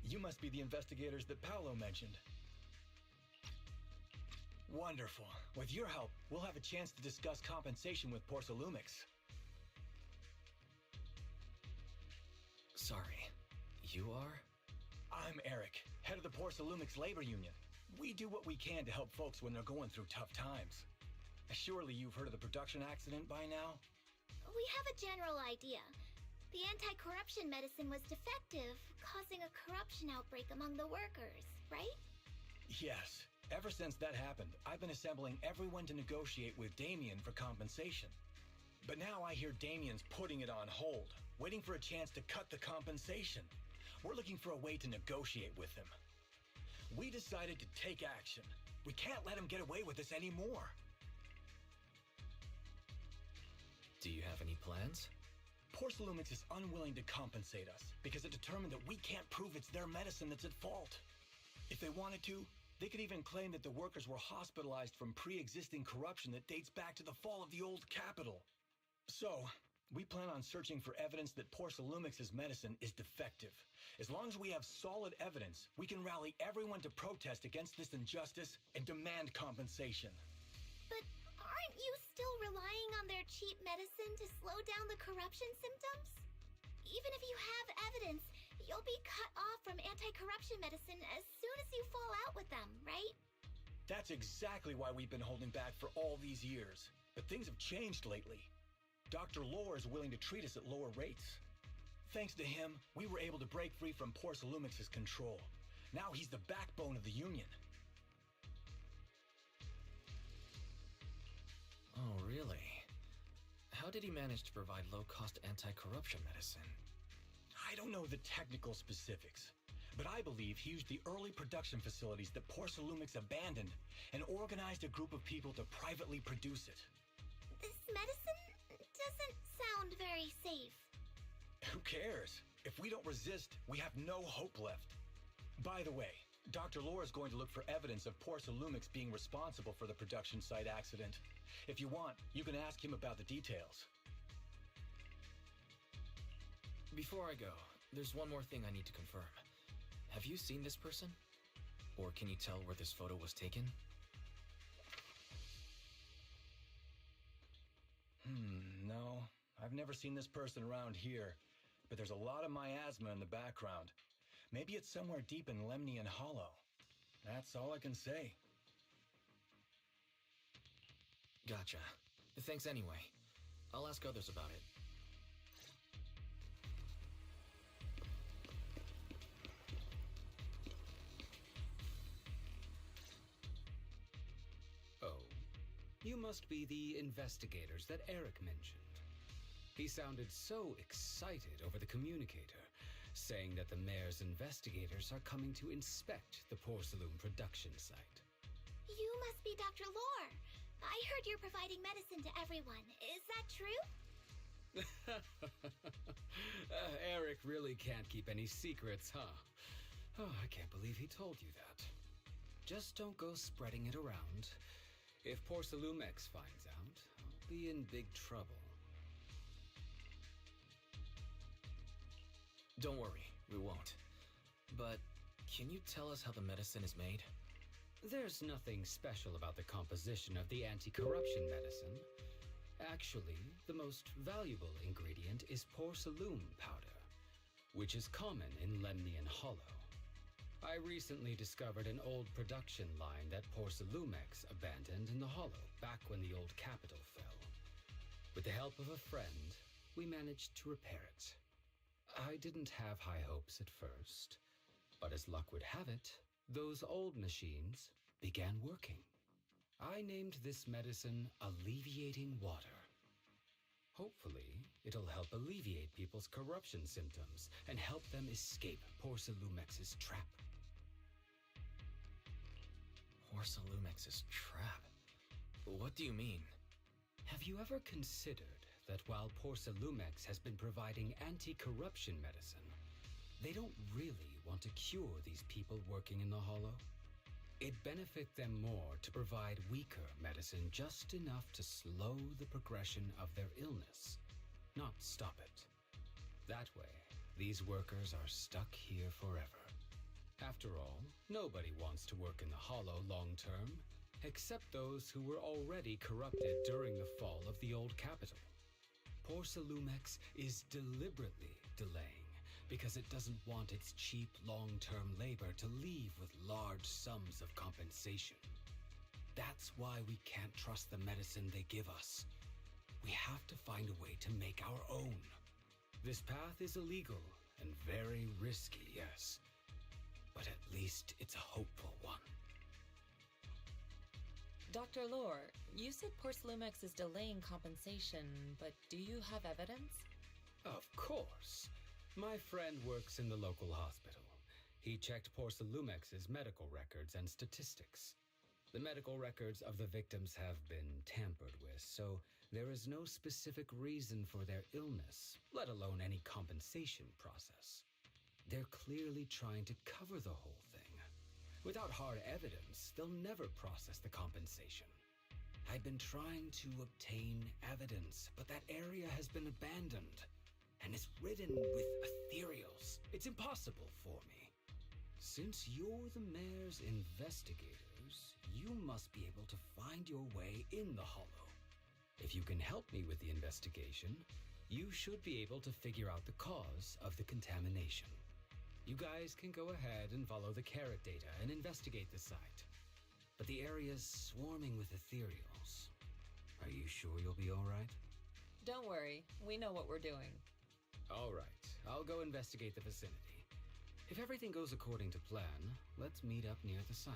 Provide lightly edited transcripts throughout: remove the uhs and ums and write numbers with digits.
You must be the investigators that Paolo mentioned. Wonderful. With your help, we'll have a chance to discuss compensation with Porcelumix. Sorry, you are? I'm Eric, head of the Porcelumix Labor Union. We do what we can to help folks when they're going through tough times. Surely you've heard of the production accident by now? We have a general idea. The anti-corruption medicine was defective, causing a corruption outbreak among the workers, right? Yes. Ever since that happened, I've been assembling everyone to negotiate with Damien for compensation. But now I hear Damien's putting it on hold, waiting for a chance to cut the compensation. We're looking for a way to negotiate with him. We decided to take action. We can't let him get away with this anymore. Do you have any plans? Porcelumix is unwilling to compensate us because it determined that we can't prove it's their medicine that's at fault. If they wanted to, they could even claim that the workers were hospitalized from pre-existing corruption that dates back to the fall of the old capital. So, we plan on searching for evidence that Porcelumix's medicine is defective. As long as we have solid evidence, we can rally everyone to protest against this injustice and demand compensation. But aren't you still relying on their cheap medicine to slow down the corruption symptoms? Even if you have evidence, you'll be cut off from anti-corruption medicine as soon as you fall out with them, right? That's exactly why we've been holding back for all these years. But things have changed lately. Dr. Lore is willing to treat us at lower rates. Thanks to him, we were able to break free from Porcelumix's control. Now he's the backbone of the Union. Oh, really? How did he manage to provide low-cost anti-corruption medicine? I don't know the technical specifics, but I believe he used the early production facilities that Porcelumix abandoned and organized a group of people to privately produce it. This medicine doesn't sound very safe. Who cares? If we don't resist, we have no hope left. By the way, Dr. Lore is going to look for evidence of Porcelumix being responsible for the production site accident. If you want, you can ask him about the details. Before I go, there's one more thing I need to confirm. Have you seen this person? Or can you tell where this photo was taken? No. I've never seen this person around here, but there's a lot of miasma in the background. Maybe it's somewhere deep in Lemnian Hollow. That's all I can say. Gotcha. Thanks anyway. I'll ask others about it. Oh, you must be the investigators that Eric mentioned. He sounded so excited over the communicator, saying that the mayor's investigators are coming to inspect the Porcelain production site. You must be Dr. Lore. I heard you're providing medicine to everyone. Is that true? Eric really can't keep any secrets, huh? Oh, I can't believe he told you that. Just don't go spreading it around. If Porcelumix finds out, I'll be in big trouble. Don't worry, we won't. But can you tell us how the medicine is made? There's nothing special about the composition of the anti-corruption medicine. Actually, the most valuable ingredient is porcelain powder, which is common in Lemnian Hollow. I recently discovered an old production line that Porcelumix abandoned in the Hollow back when the old capital fell. With the help of a friend, we managed to repair it. I didn't have high hopes at first, but as luck would have it, those old machines began working. I named this medicine Alleviating Water. Hopefully, it'll help alleviate people's corruption symptoms and help them escape Porcelumix's trap. Porcelumix's trap? What do you mean? Have you ever considered that while Porcelumix has been providing anti-corruption medicine, they don't really want to cure these people working in the Hollow? It'd benefit them more to provide weaker medicine just enough to slow the progression of their illness, not stop it. That way, these workers are stuck here forever. After all, nobody wants to work in the Hollow long term. except those who were already corrupted during the fall of the old capital. Porcelumex is deliberately delaying because it doesn't want its cheap long-term labor to leave with large sums of compensation. That's why we can't trust the medicine they give us. We have to find a way to make our own. This path is illegal and very risky, yes. But at least it's a hopeful one. Dr. Lore, you said Porcelumex is delaying compensation, but do you have evidence? Of course. My friend works in the local hospital. He checked Porcelumex's medical records and statistics. The medical records of the victims have been tampered with, so there is no specific reason for their illness, let alone any compensation process. They're clearly trying to cover the whole thing. Without hard evidence, they'll never process the compensation. I've been trying to obtain evidence, but that area has been abandoned and is ridden with ethereals. It's impossible for me. Since you're the mayor's investigators, you must be able to find your way in the Hollow. If you can help me with the investigation, you should be able to figure out the cause of the contamination. You guys can go ahead and follow the carrot data and investigate the site. But the area's swarming with ethereals. Are you sure you'll be all right? Don't worry, we know what we're doing. All right, I'll go investigate the vicinity. If everything goes according to plan, let's meet up near the site.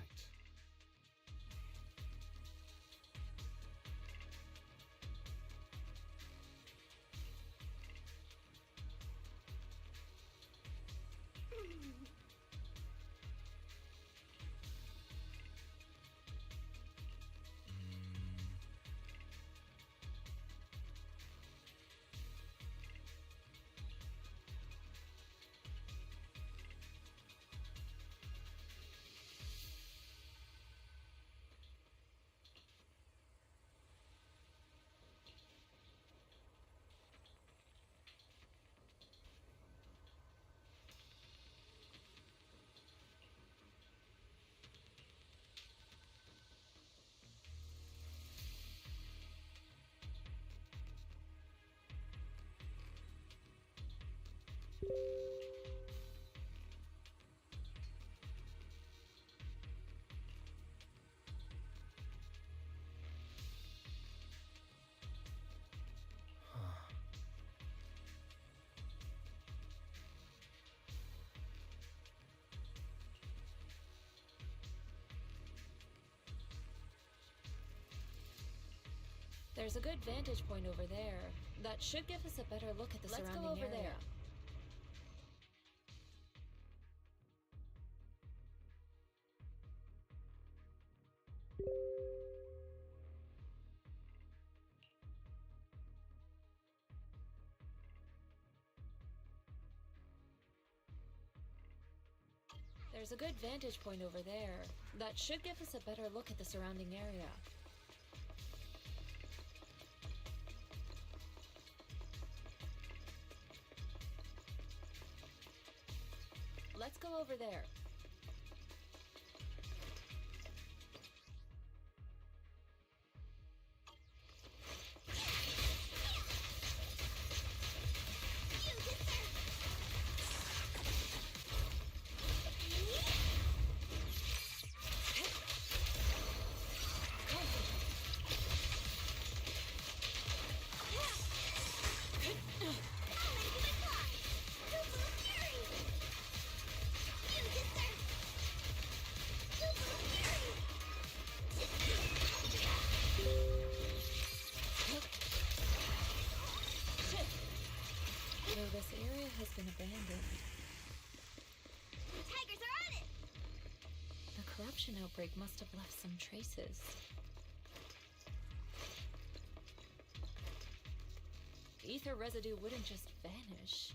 There's a good vantage point over there. That should give us a better look at the surrounding area. Let's go over there. There's a good vantage point over there. That should give us a better look at the surrounding area. Let's go over there. This area has been abandoned. The tigers are on it! The corruption outbreak must have left some traces. Ether residue wouldn't just vanish.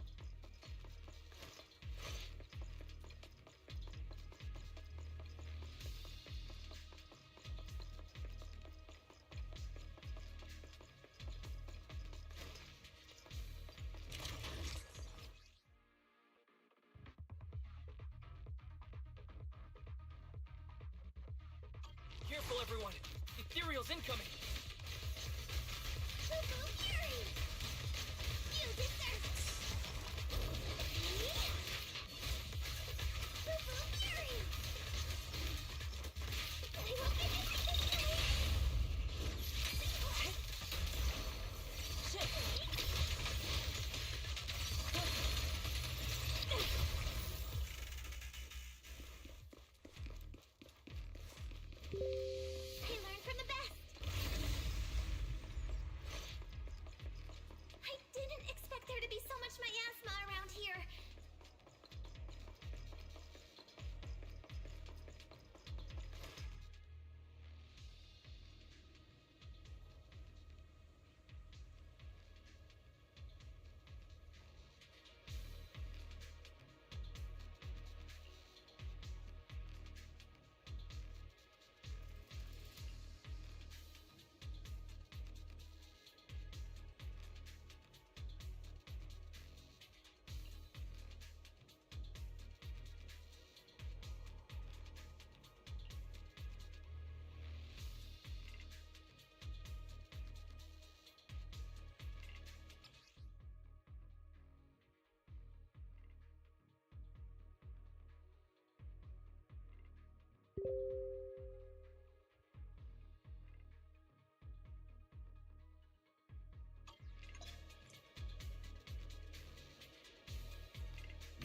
Careful! Careful, everyone! Ethereal's incoming! Fufu Fury! Use it, sir! Fufu Fury! I will finish this thing! Shit! I learned from the best! I didn't expect there to be so much miasma around here.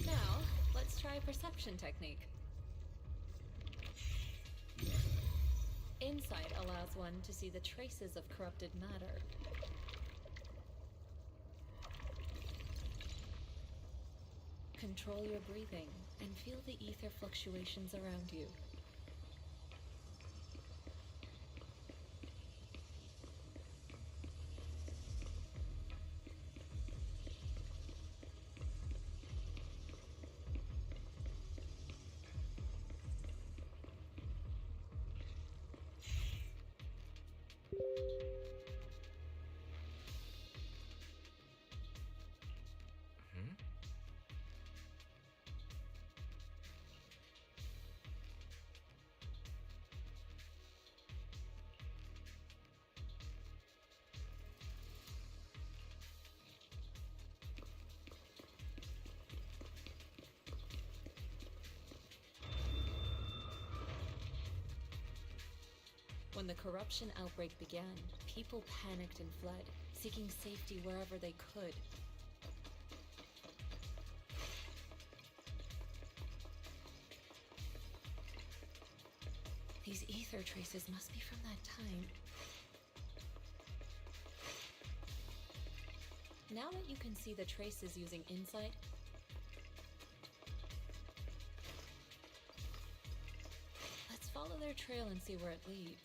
Now, let's try a perception technique. Insight allows one to see the traces of corrupted matter. Control your breathing and feel the ether fluctuations around you. When the corruption outbreak began, people panicked and fled, seeking safety wherever they could. These ether traces must be from that time. Now that you can see the traces using insight, let's follow their trail and see where it leads.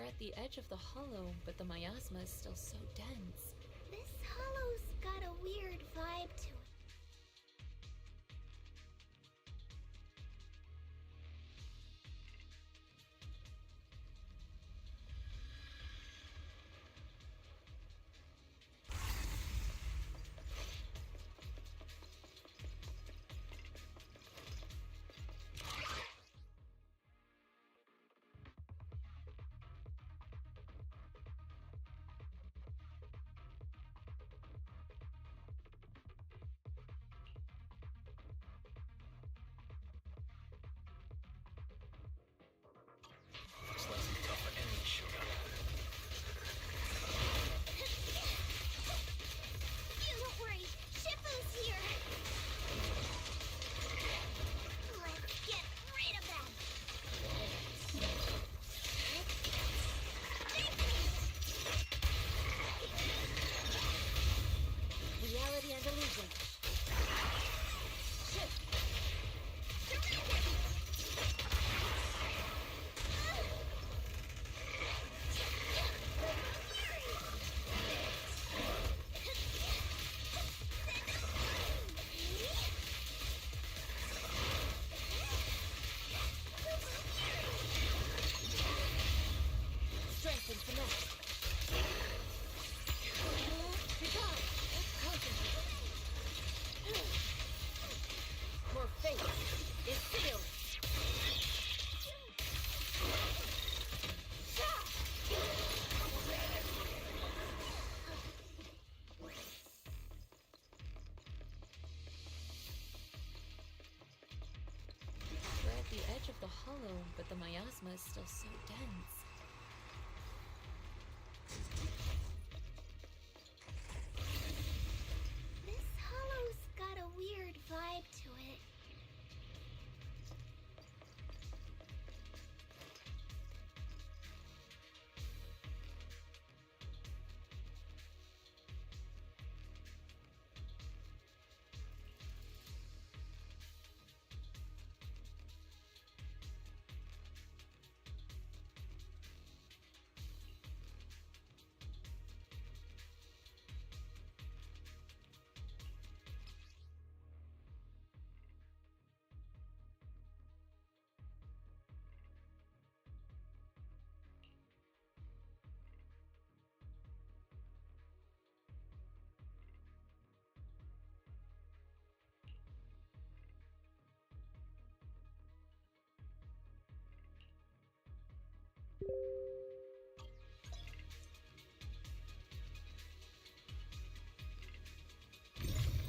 We're at the edge of the hollow, but the miasma is still so dense. This hollow's got a weird vibe to it. Looks like some tougher enemies showed up. You don't worry, Shifu's here. Let's get rid of them. Reality and illusion. Shift. Strength and finesse. You're gone. Concentrate. More faith is sealed. We're at the edge of the hollow, but the miasma is still so dense. This hollow's got a weird vibe to it.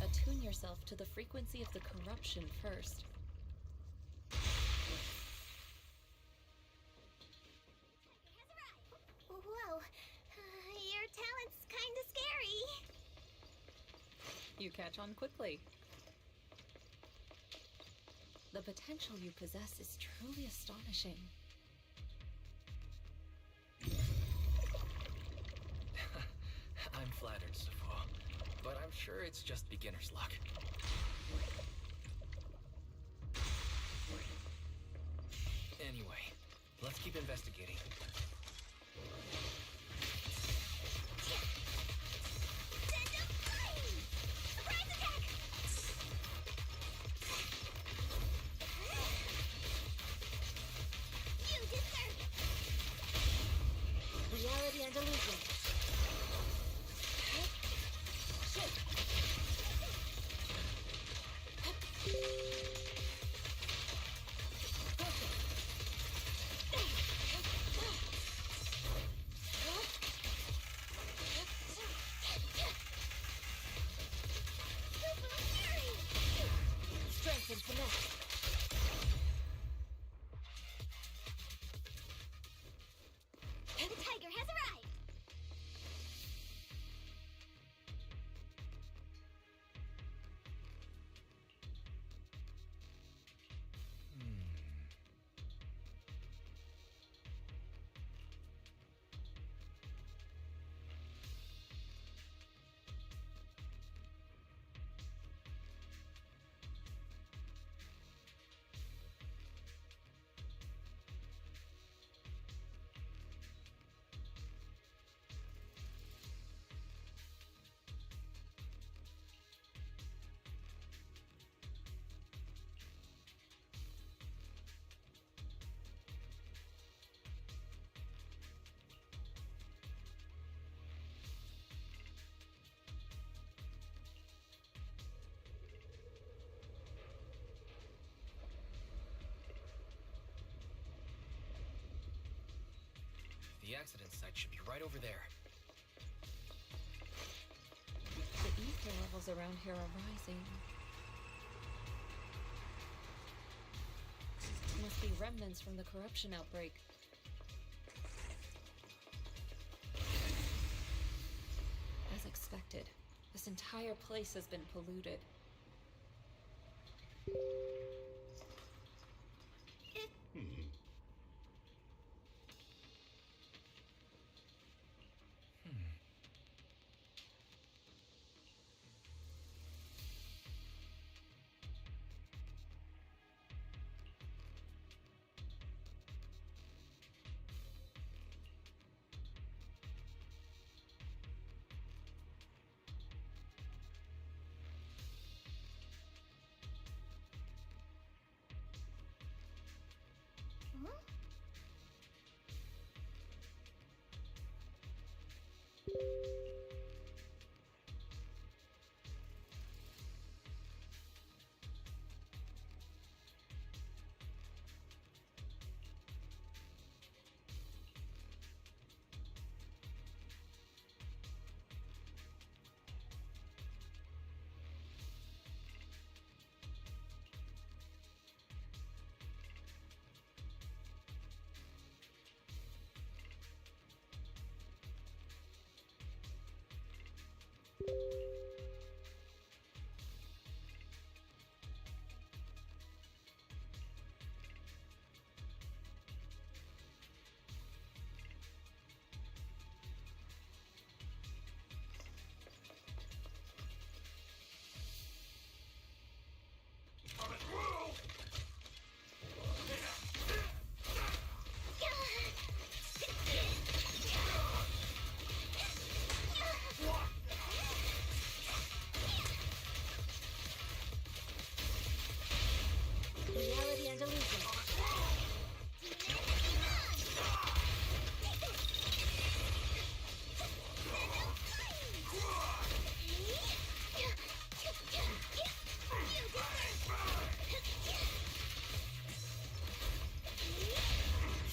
Attune yourself to the frequency of the corruption first. Whoa, your talent's kinda scary. You catch on quickly. The potential you possess is truly astonishing. I'm flattered, Safo, but I'm sure it's just beginner's luck. Anyway, let's keep investigating. Send them flying! Surprise attack! You deserve it! Reality and illusion. Shift. Focus. accident site should be right over there. The ether levels around here are rising. Must be remnants from the corruption outbreak. As expected, this entire place has been polluted. Reality and illusion.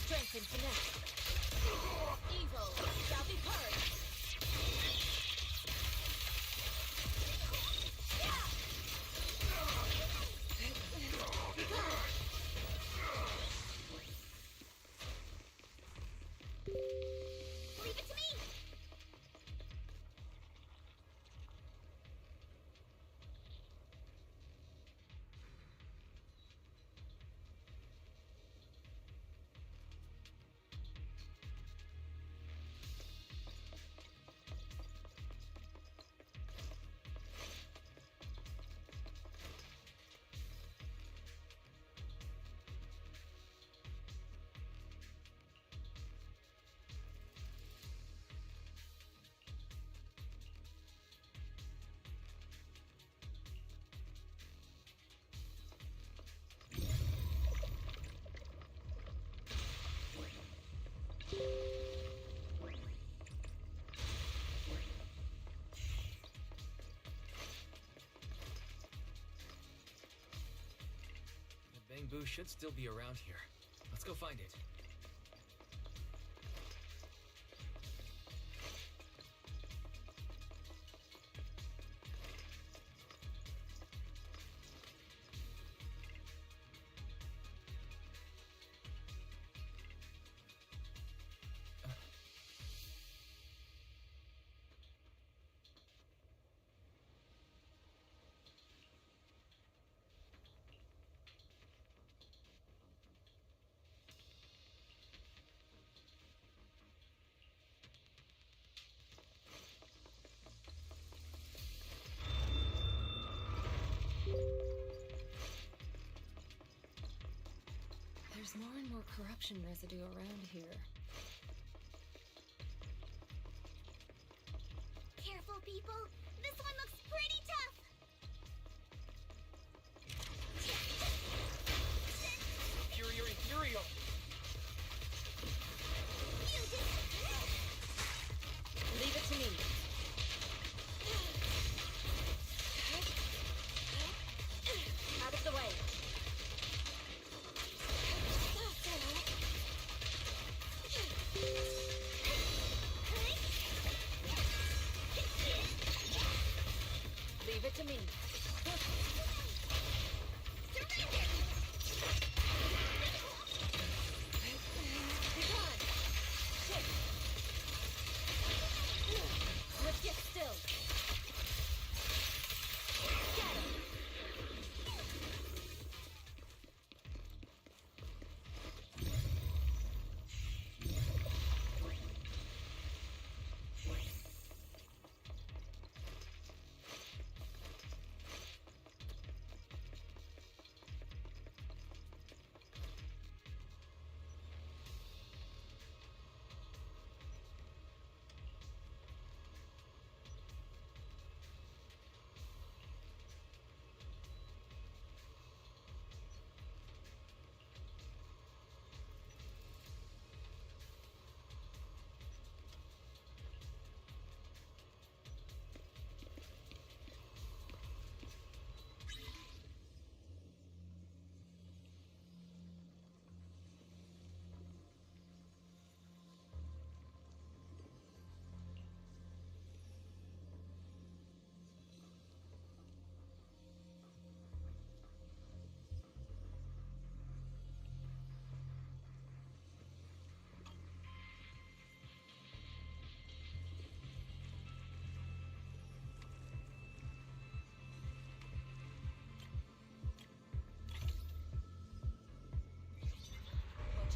Strength and finesse. Evil shall be purged. Leave it to me! The bamboo should still be around here. Let's go find it. There's more and more corruption residue around here. Careful, people. This one looks pretty tough. Inferior, inferior! Leave it to me. Out of the way. Leave it to me. Let's get still. Get him.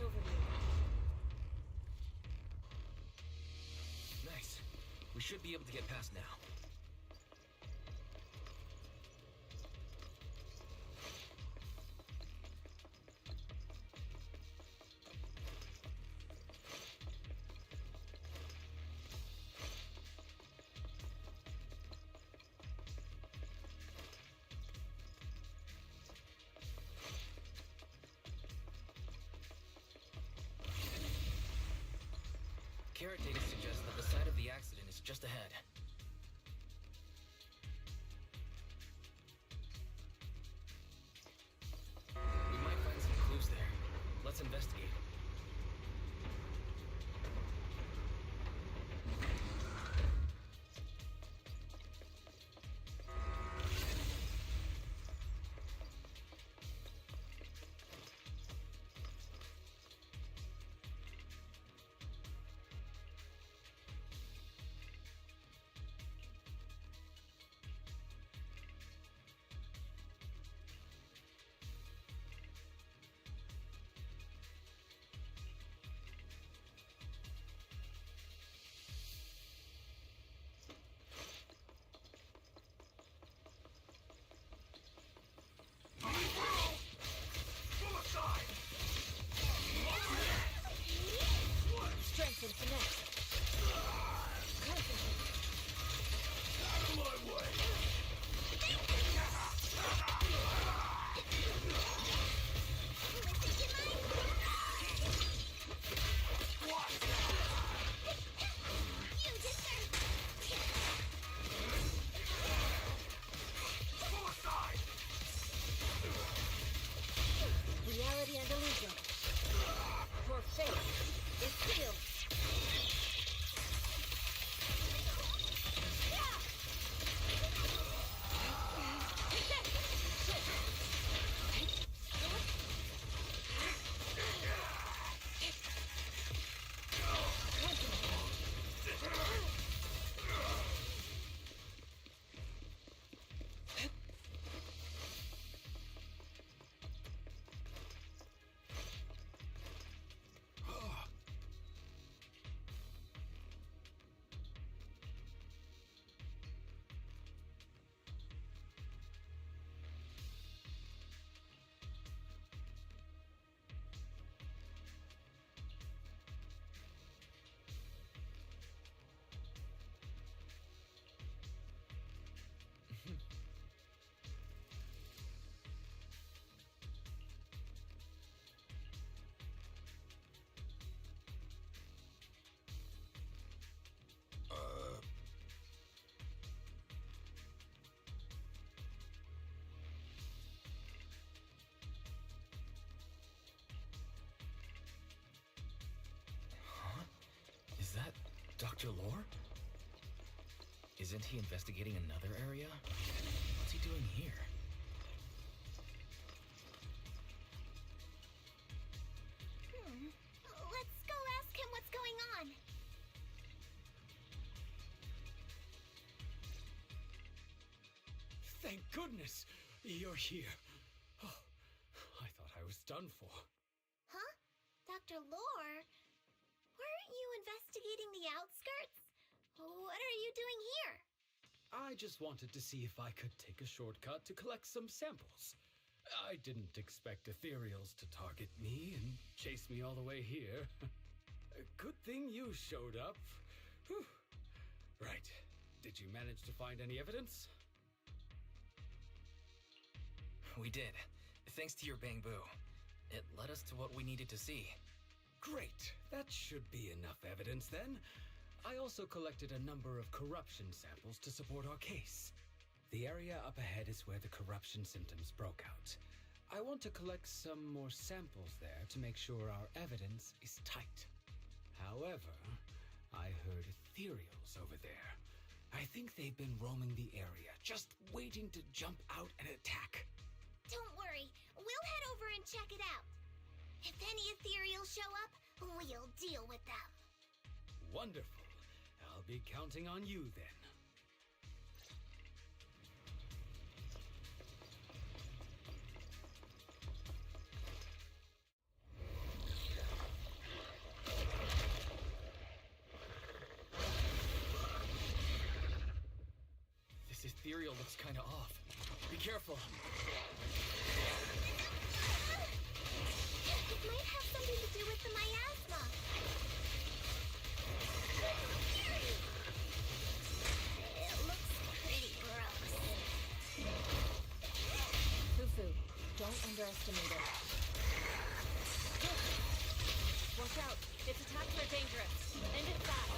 Over here. Nice. We should be able to get past now. Carrot data suggests that the site of the accident is just ahead. We might find some clues there. Let's investigate. Strength and finesse. Concentrate. Out of my way! You deserve Suicide! Reality and illusion. Your fate is sealed. Is that Dr. Lore? Isn't he investigating another area? doing here? Let's go ask him what's going on. Thank goodness you're here. Oh, I thought I was done for. Huh? Dr. Lore? Weren't you investigating the outskirts? What are you doing here? I just wanted to see if I could take a shortcut to collect some samples. I didn't expect ethereals to target me and chase me all the way here. Good thing you showed up. Whew. Right. Did you manage to find any evidence? We did. Thanks to your bamboo. It led us to what we needed to see. Great. That should be enough evidence then. I also collected a number of corruption samples to support our case. The area up ahead is where the corruption symptoms broke out. I want to collect some more samples there to make sure our evidence is tight. However, I heard ethereals over there. I think they've been roaming the area, just waiting to jump out and attack. Don't worry, we'll head over and check it out. If any ethereals show up, we'll deal with them. Wonderful. I'll be counting on you then. This ethereal looks kinda off. Be careful. It might have something to do with the miasma. It looks pretty gross. Fufu, don't underestimate it. Watch out. Its attacks are dangerous. End it fast.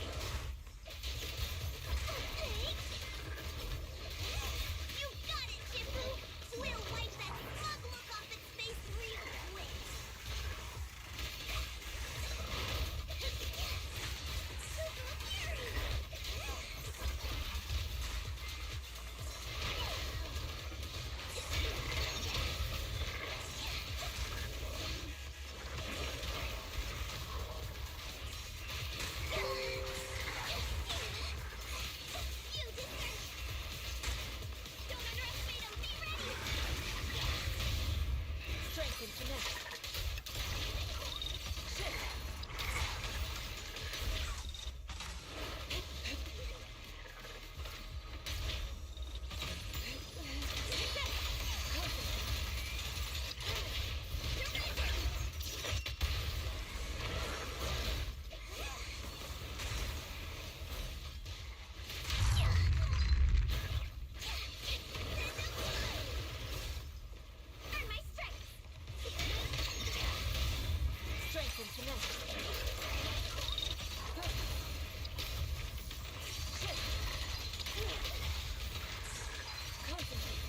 You got it, Shifu! We'll wipe that smug look off its face real quick. You deserve. Don't underestimate him. Be ready. Strength and finesse. Shift. Earn my strength. Strength and finesse. Shift. Concentrate.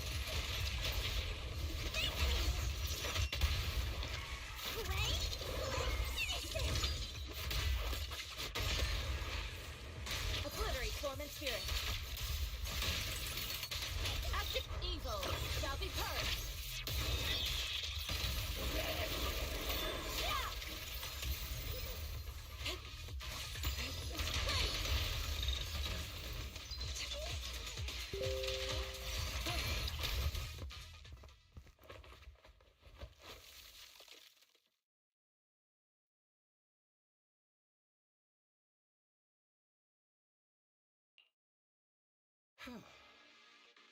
Wait. Finish this. Obliterate form and spirit. Active evil shall be purged.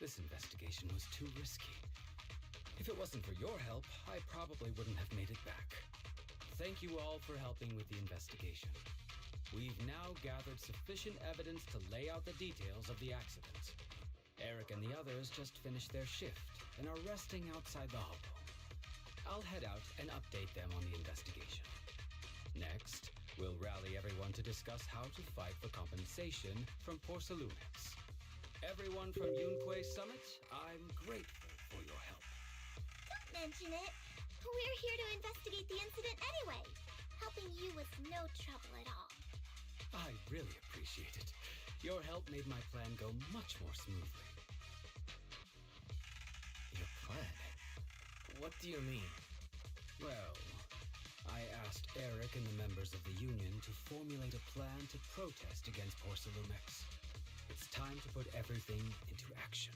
This investigation was too risky. If it wasn't for your help, I probably wouldn't have made it back. Thank you all for helping with the investigation. We've now gathered sufficient evidence to lay out the details of the accident. Eric and the others just finished their shift and are resting outside the hovel. I'll head out and update them on the investigation. Next, we'll rally everyone to discuss how to fight for compensation from Porcelunix. Everyone from Yunque Summit, I'm grateful for your help. Don't mention it. We're here to investigate the incident anyway. Helping you was no trouble at all. I really appreciate it. Your help made my plan go much more smoothly. What do you mean? Well, I asked Eric and the members of the Union to formulate a plan to protest against Porcelumex. It's time to put everything into action.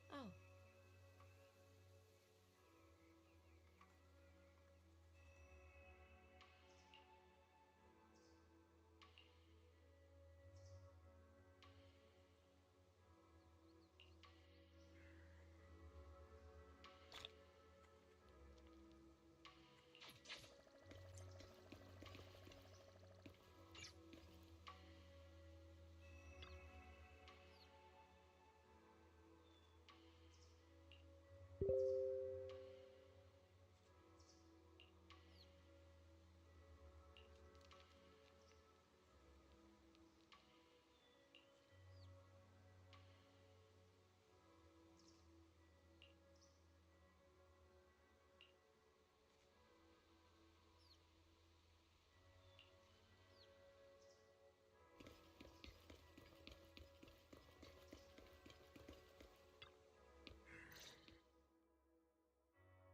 Oh.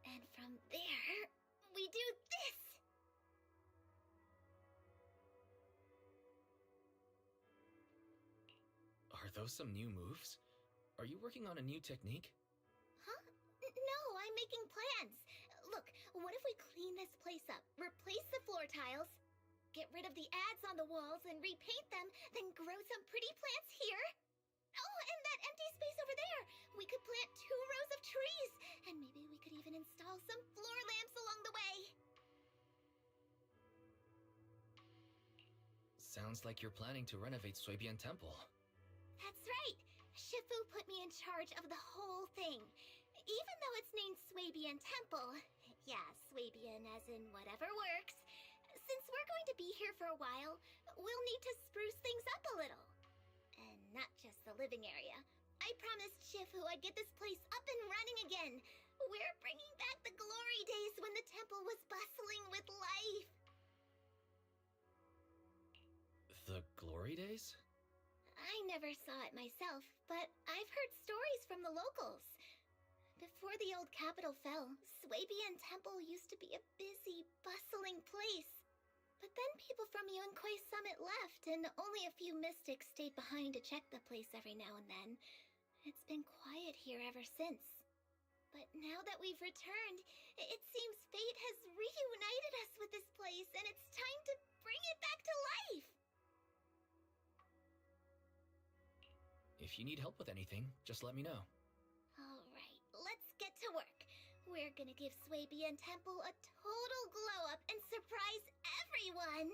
And from there, we do this! Are those some new moves? Are you working on a new technique? Huh? No, I'm making plans. Look, what if we clean this place up, replace the floor tiles, get rid of the ads on the walls and repaint them, then grow some pretty plants here? Oh, and that empty space over there! We could plant 2 rows of trees, and maybe we could even install some floor lamps along the way. Sounds like you're planning to renovate Suibian Temple. That's right. Shifu put me in charge of the whole thing. Even though it's named Swabian Temple. Yeah, Swabian as in whatever works. Since we're going to be here for a while, we'll need to spruce things up a little. And not just the living area. I promised Shifu I'd get this place up and running again. We're bringing back the glory days when the temple was bustling with life. The glory days? I never saw it myself, but I've heard stories from the locals. Before the old capital fell, Swabian Temple used to be a busy, bustling place. But then people from Yunquei Summit left, and only a few mystics stayed behind to check the place every now and then. It's been quiet here ever since. But now that we've returned, it seems fate has reunited us with this place, and it's time to bring it back to life! If you need help with anything, just let me know. Alright, let's get to work. We're gonna give Swabian Temple a total glow-up and surprise everyone!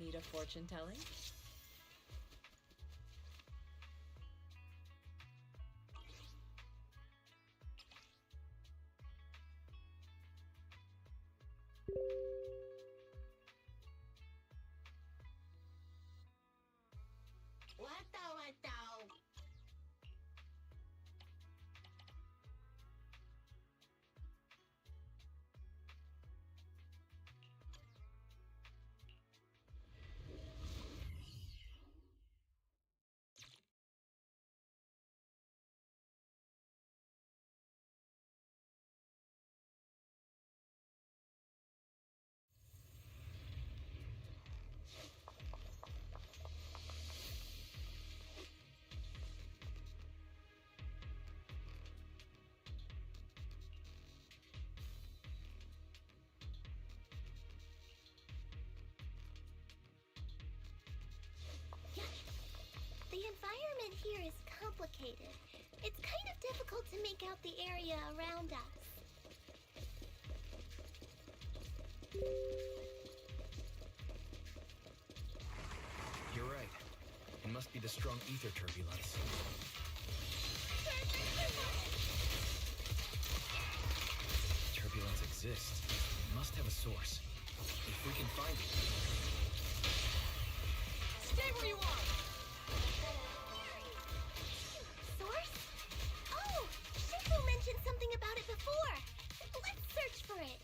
need a fortune telling? Atau. The environment here is complicated. It's kind of difficult to make out the area around us. You're right. It must be the strong ether turbulence. Turbulence exists. It must have a source. If we can find it. Stay where you are! Source? Oh, Shifu mentioned something about it before. Let's search for it.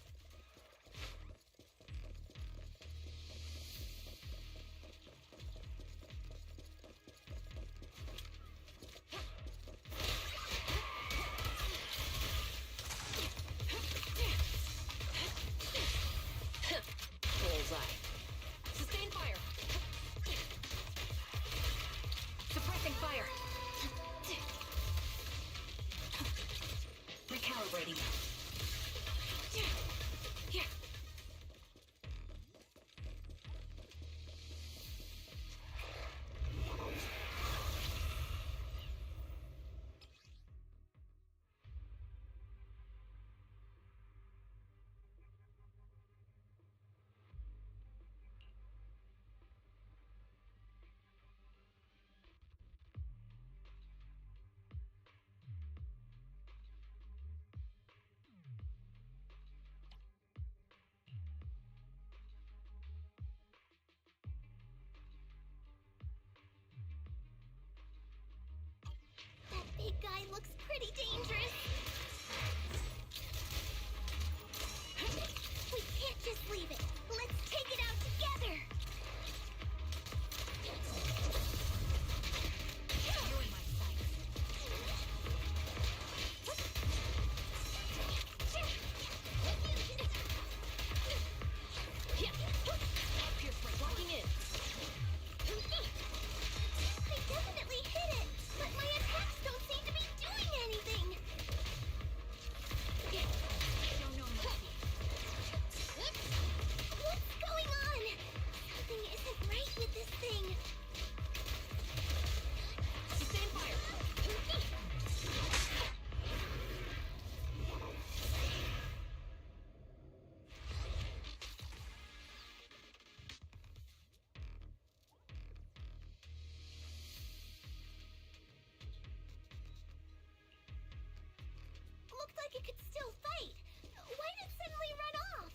Bullseye. Sustain fire. Suppressing fire. Recalibrating. Here. That big guy looks pretty dangerous. We can't just leave it. Let's take it out together. You're in my sights. Walking in. I definitely hit it, but my attacks don't seem to be doing anything. No mercy. What's going on? Something isn't right with this thing. Sustain fire. Looked like it could still fight. Why did it suddenly run off?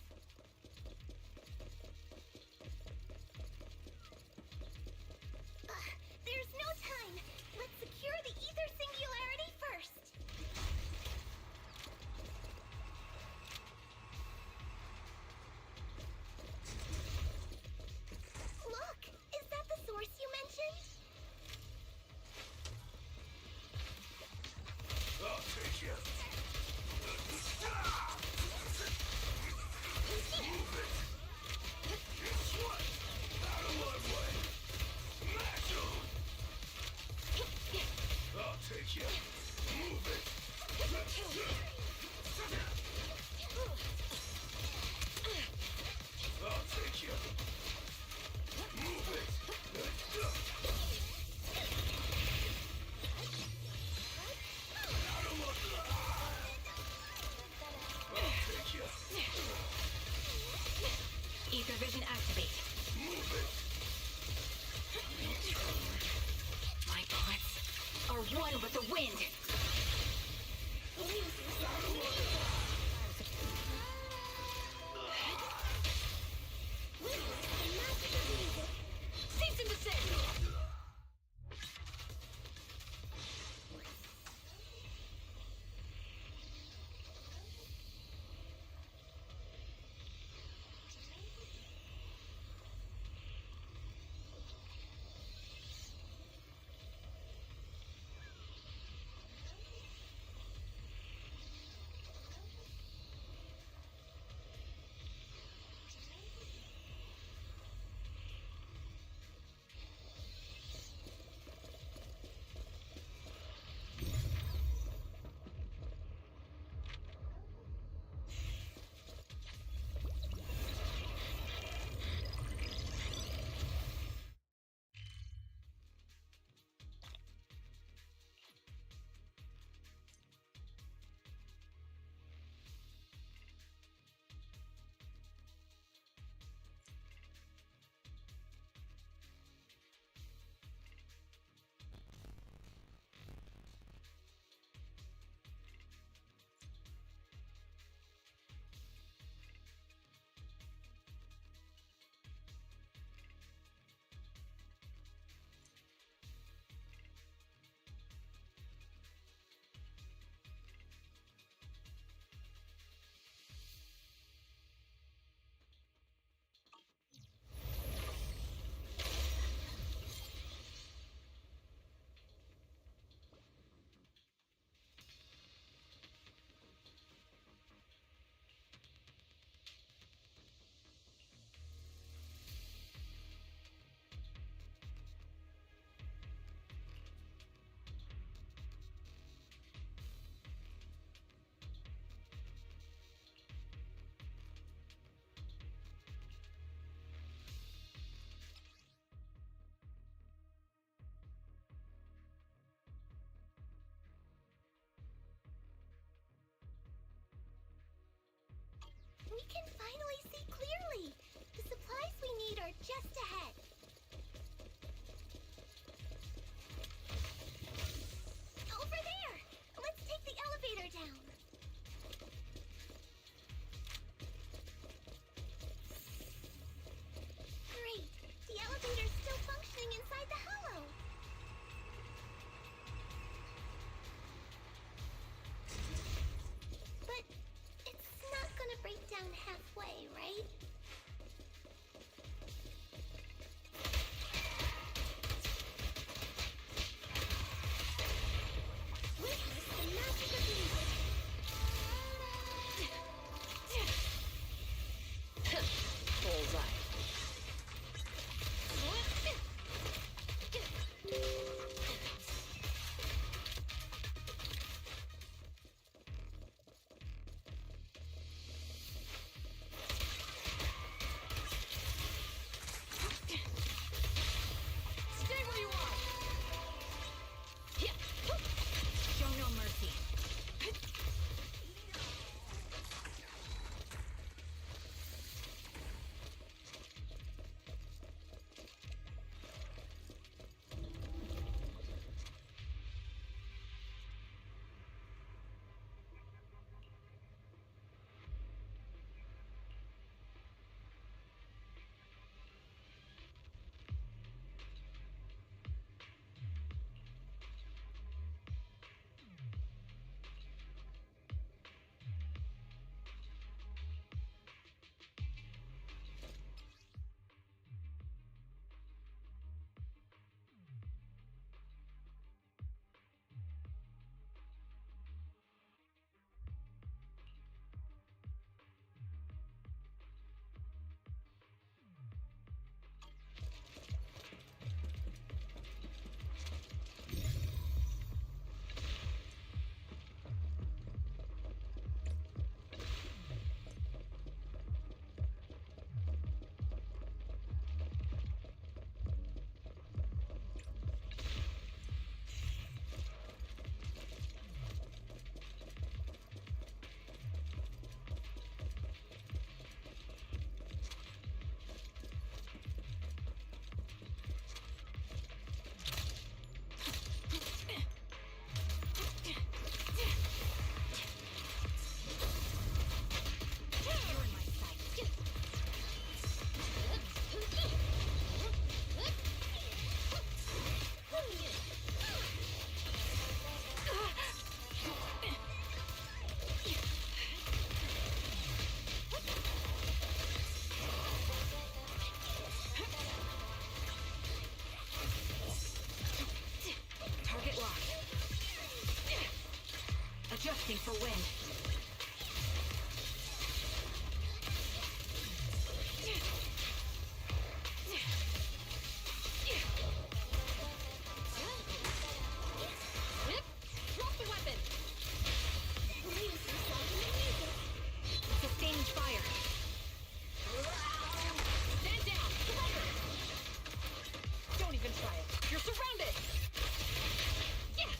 There's no time. Let's secure the ether singularity first. Look, is that the source you mentioned? one with the wind. Cease and desist! anything for wind. Drop the weapon! Sustaining fire. Stand down! Surrender! Don't even try it. You're surrounded! Yeah!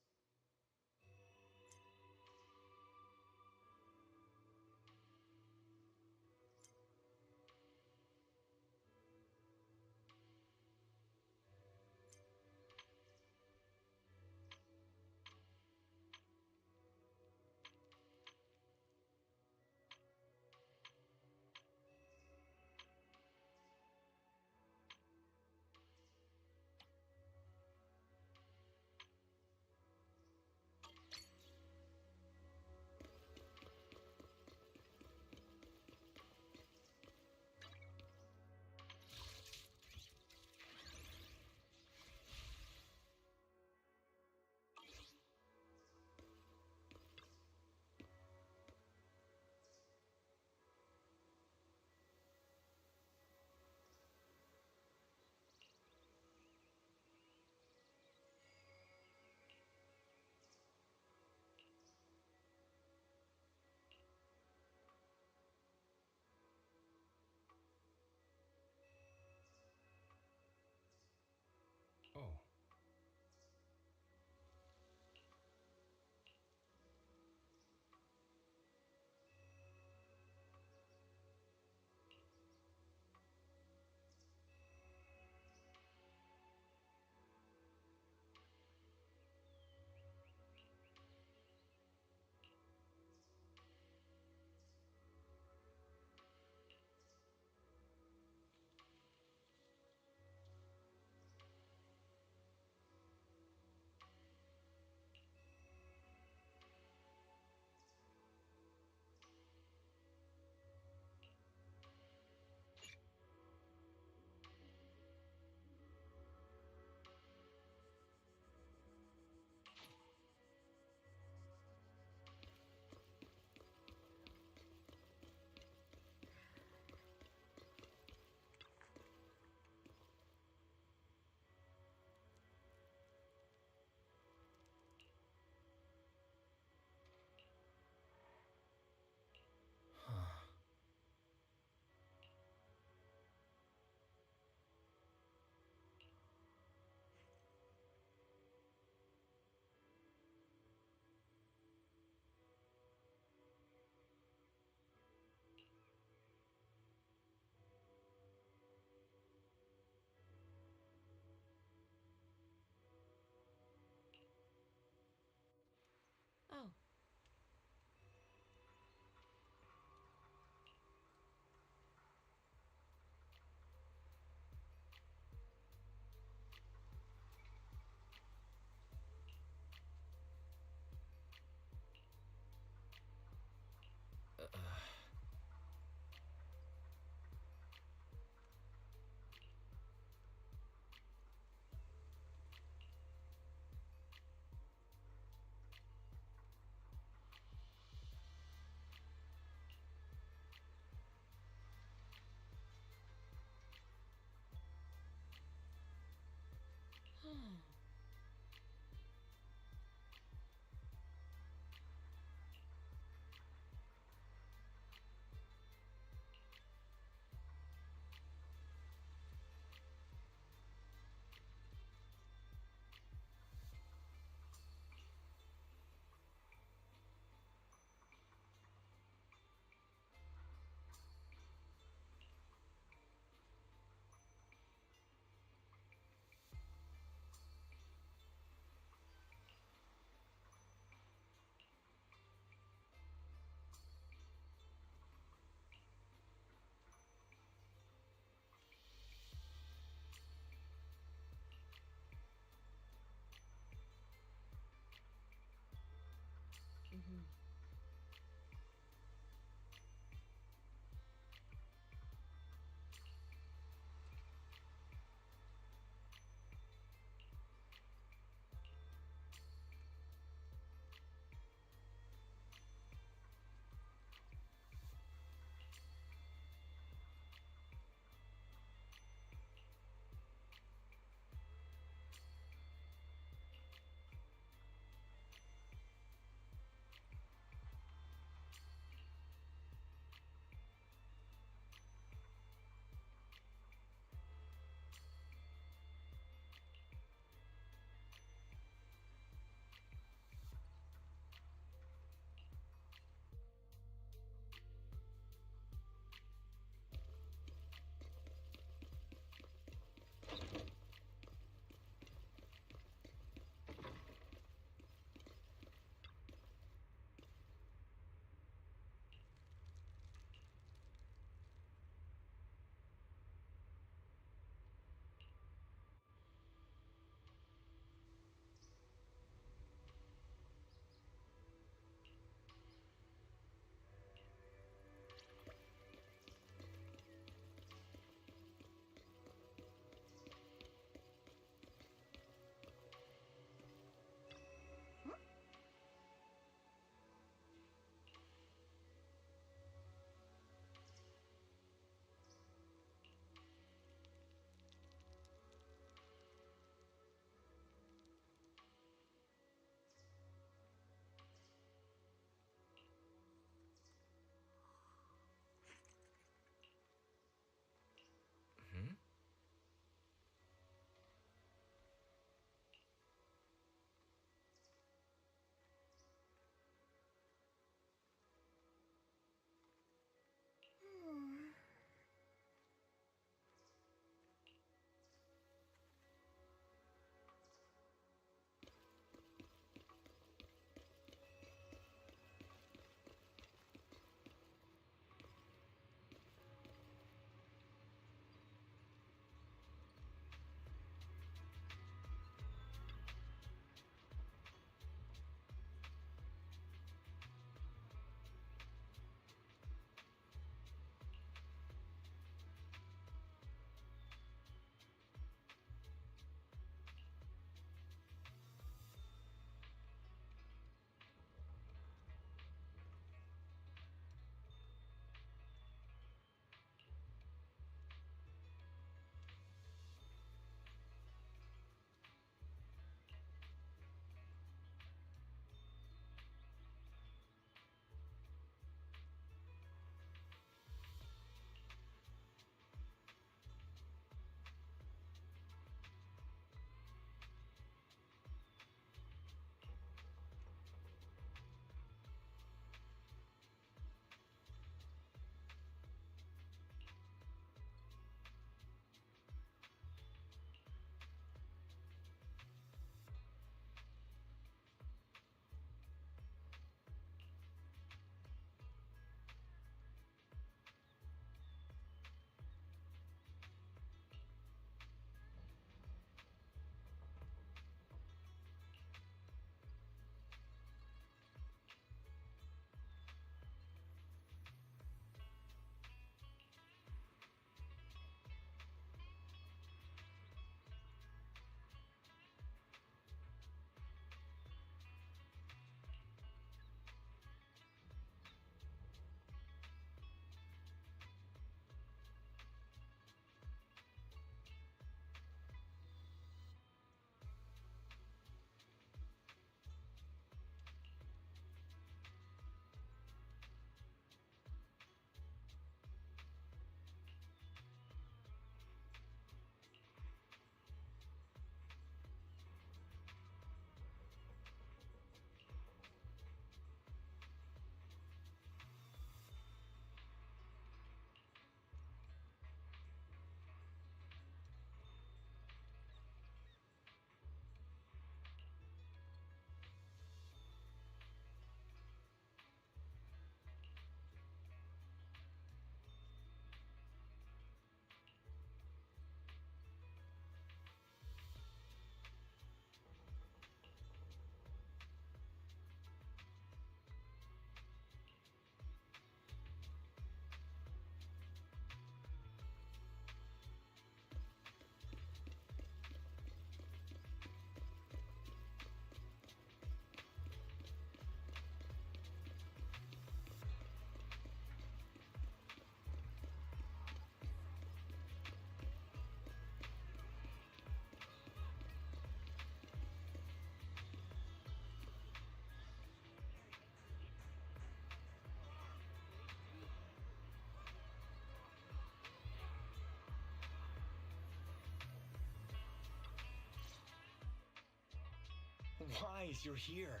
Wise, you're here.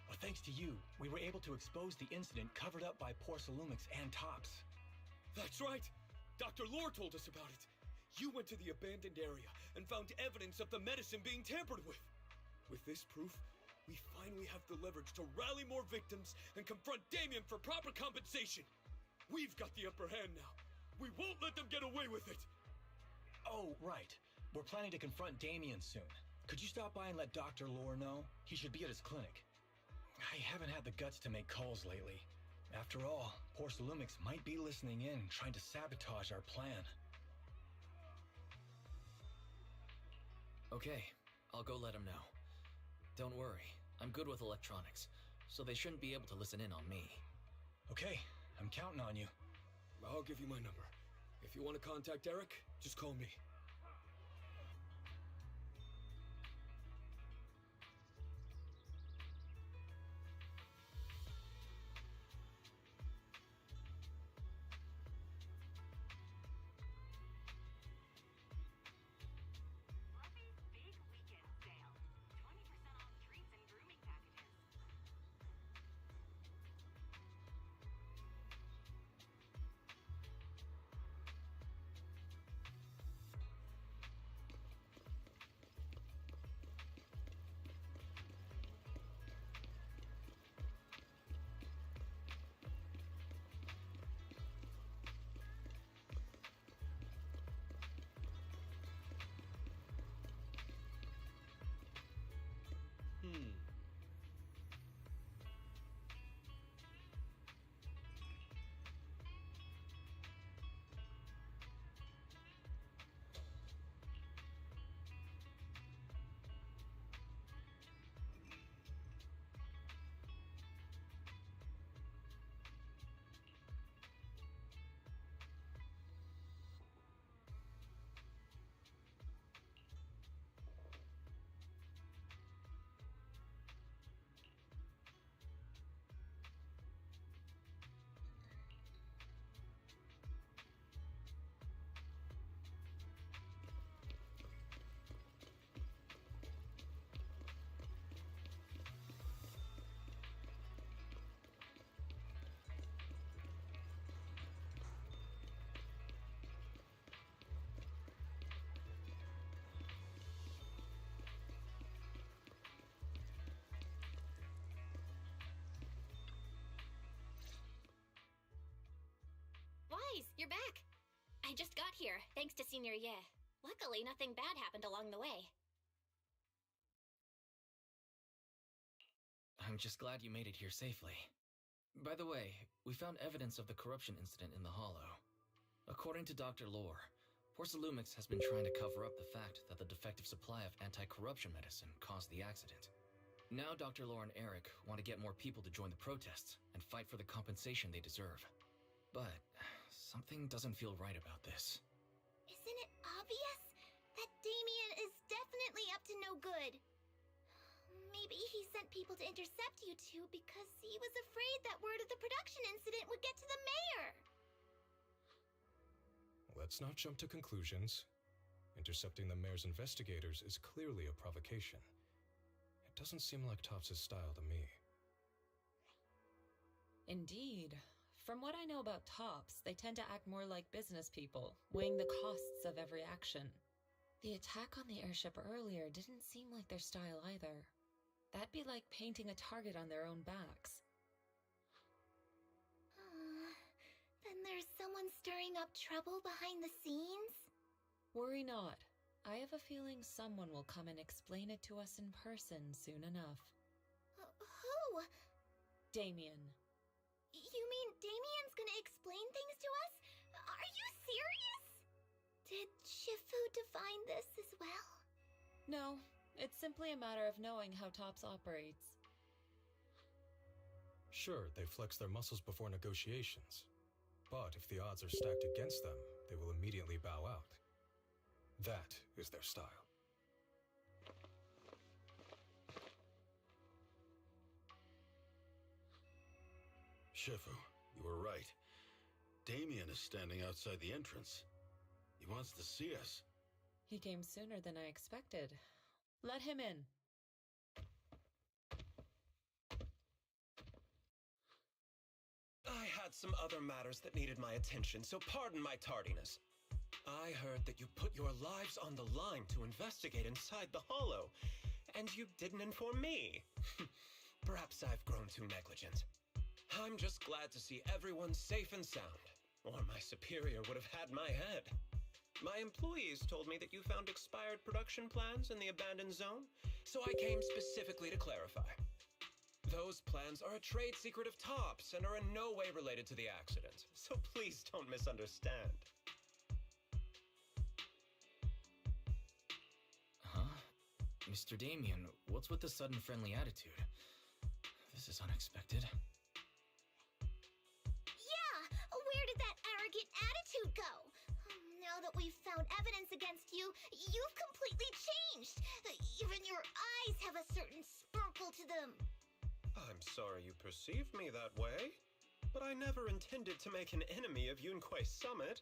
Well, thanks to you, we were able to expose the incident covered up by Porcelumix and Tops. That's right! Dr. Lore told us about it. You went to the abandoned area and found evidence of the medicine being tampered with. With this proof, we finally have the leverage to rally more victims and confront Damien for proper compensation. We've got the upper hand now. We won't let them get away with it. Oh, right. We're planning to confront Damien soon. Could you stop by and let Dr. Lore know? He should be at his clinic. I haven't had the guts to make calls lately. After all, Porcelumix might be listening in, trying to sabotage our plan. Okay, I'll go let him know. Don't worry, I'm good with electronics, so they shouldn't be able to listen in on me. Okay, I'm counting on you. I'll give you my number. If you want to contact Eric, just call me. Wise, you're back. I just got here, thanks to Senior Ye. Luckily, nothing bad happened along the way. I'm just glad you made it here safely. By the way, we found evidence of the corruption incident in the Hollow. According to Dr. Lore, Porcelumix has been trying to cover up the fact that the defective supply of anti-corruption medicine caused the accident. Now Dr. Lore and Eric want to get more people to join the protests and fight for the compensation they deserve. But something doesn't feel right about this. Isn't it obvious that Damien is definitely up to no good? Maybe he sent people to intercept you two because he was afraid that word of the production incident would get to the mayor. Let's not jump to conclusions. Intercepting the mayor's investigators is clearly a provocation. It doesn't seem like Topps' style to me. Indeed. From what I know about Topps, they tend to act more like business people, weighing the costs of every action. The attack on the airship earlier didn't seem like their style either. That'd be like painting a target on their own backs. Then there's someone stirring up trouble behind the scenes? Worry not. I have a feeling someone will come and explain it to us in person soon enough. Who? Damien. You mean Damien's gonna explain things to us? Are you serious? Did Shifu define this as well? No, it's simply a matter of knowing how Topps operates. Sure, they flex their muscles before negotiations. But if the odds are stacked against them, they will immediately bow out. That is their style. Shifu, you were right. Damien is standing outside the entrance. He wants to see us. He came sooner than I expected. Let him in. had some other matters that needed my attention, so pardon my tardiness. I heard that you put your lives on the line to investigate inside the Hollow, and you didn't inform me. Perhaps I've grown too negligent. I'm just glad to see everyone safe and sound, or my superior would have had my head. My employees told me that you found expired production plans in the abandoned zone, so I came specifically to clarify. Those plans are a trade secret of Topps and are in no way related to the accident, so please don't misunderstand. Huh? Mr. Damien, what's with the sudden friendly attitude? This is unexpected. Yeah, where did that arrogant attitude go? Now that we've found evidence against you, you've completely changed. Even your eyes have a certain sparkle to them. I'm sorry you perceive me that way, but I never intended to make an enemy of Yunquay Summit.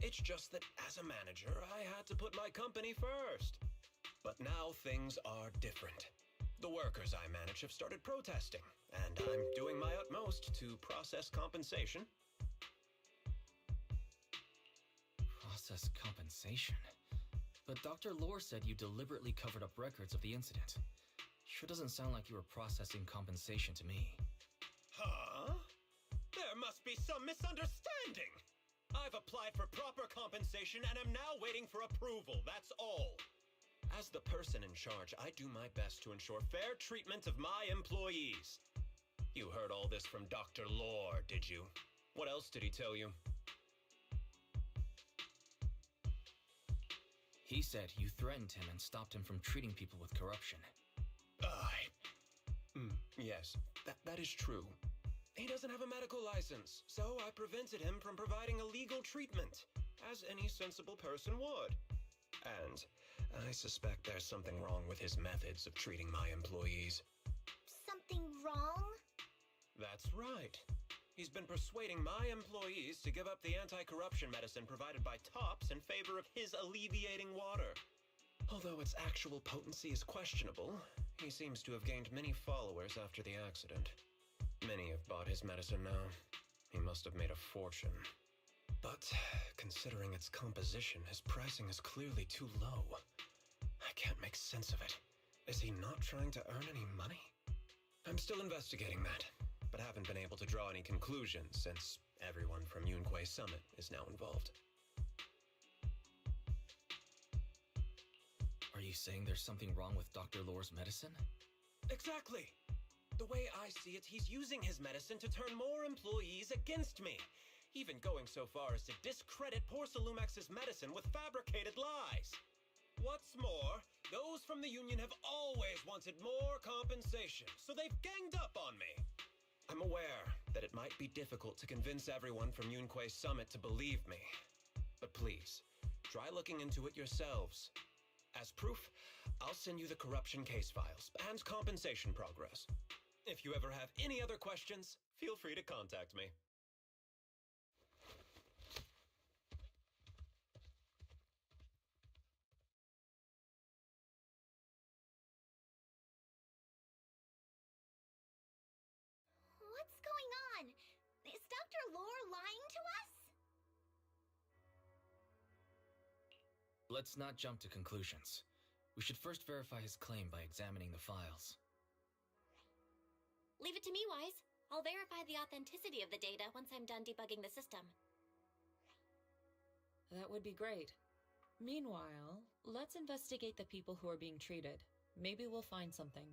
It's just that as a manager, I had to put my company first. But now things are different. The workers I manage have started protesting, and I'm doing my utmost to process compensation. Process compensation? But Dr. Lore said you deliberately covered up records of the incident. Sure doesn't sound like you were processing compensation to me. Huh? There must be some misunderstanding. I've applied for proper compensation and am now waiting for approval, that's all. As the person in charge, I do my best to ensure fair treatment of my employees. You heard all this from Dr. Lore, did you? What else did he tell you? He said you threatened him and stopped him from treating people with corruption. Yes, that is true. He doesn't have a medical license, so I prevented him from providing a legal treatment, as any sensible person would. And I suspect there's something wrong with his methods of treating my employees. Something wrong? That's right. He's been persuading my employees to give up the anti-corruption medicine provided by Topps in favor of his alleviating water. Although its actual potency is questionable, he seems to have gained many followers after the accident. Many have bought his medicine now. He must have made a fortune. But considering its composition, his pricing is clearly too low. I can't make sense of it. Is he not trying to earn any money? I'm still investigating that, but haven't been able to draw any conclusions since everyone from Yunquay Summit is now involved. Are you saying there's something wrong with Dr. Lore's medicine? Exactly! The way I see it, he's using his medicine to turn more employees against me, even going so far as to discredit Porcelumex's medicine with fabricated lies. What's more, those from the union have always wanted more compensation, so they've ganged up on me. I'm aware that it might be difficult to convince everyone from Yunquay Summit to believe me, but please, try looking into it yourselves. As proof, I'll send you the corruption case files and compensation progress. If you ever have any other questions, feel free to contact me. What's going on? Is Dr. Lore lying to us? Let's not jump to conclusions. We should first verify his claim by examining the files. Leave it to me, Wise. I'll verify the authenticity of the data once I'm done debugging the system. That would be great. Meanwhile, let's investigate the people who are being treated. Maybe we'll find something.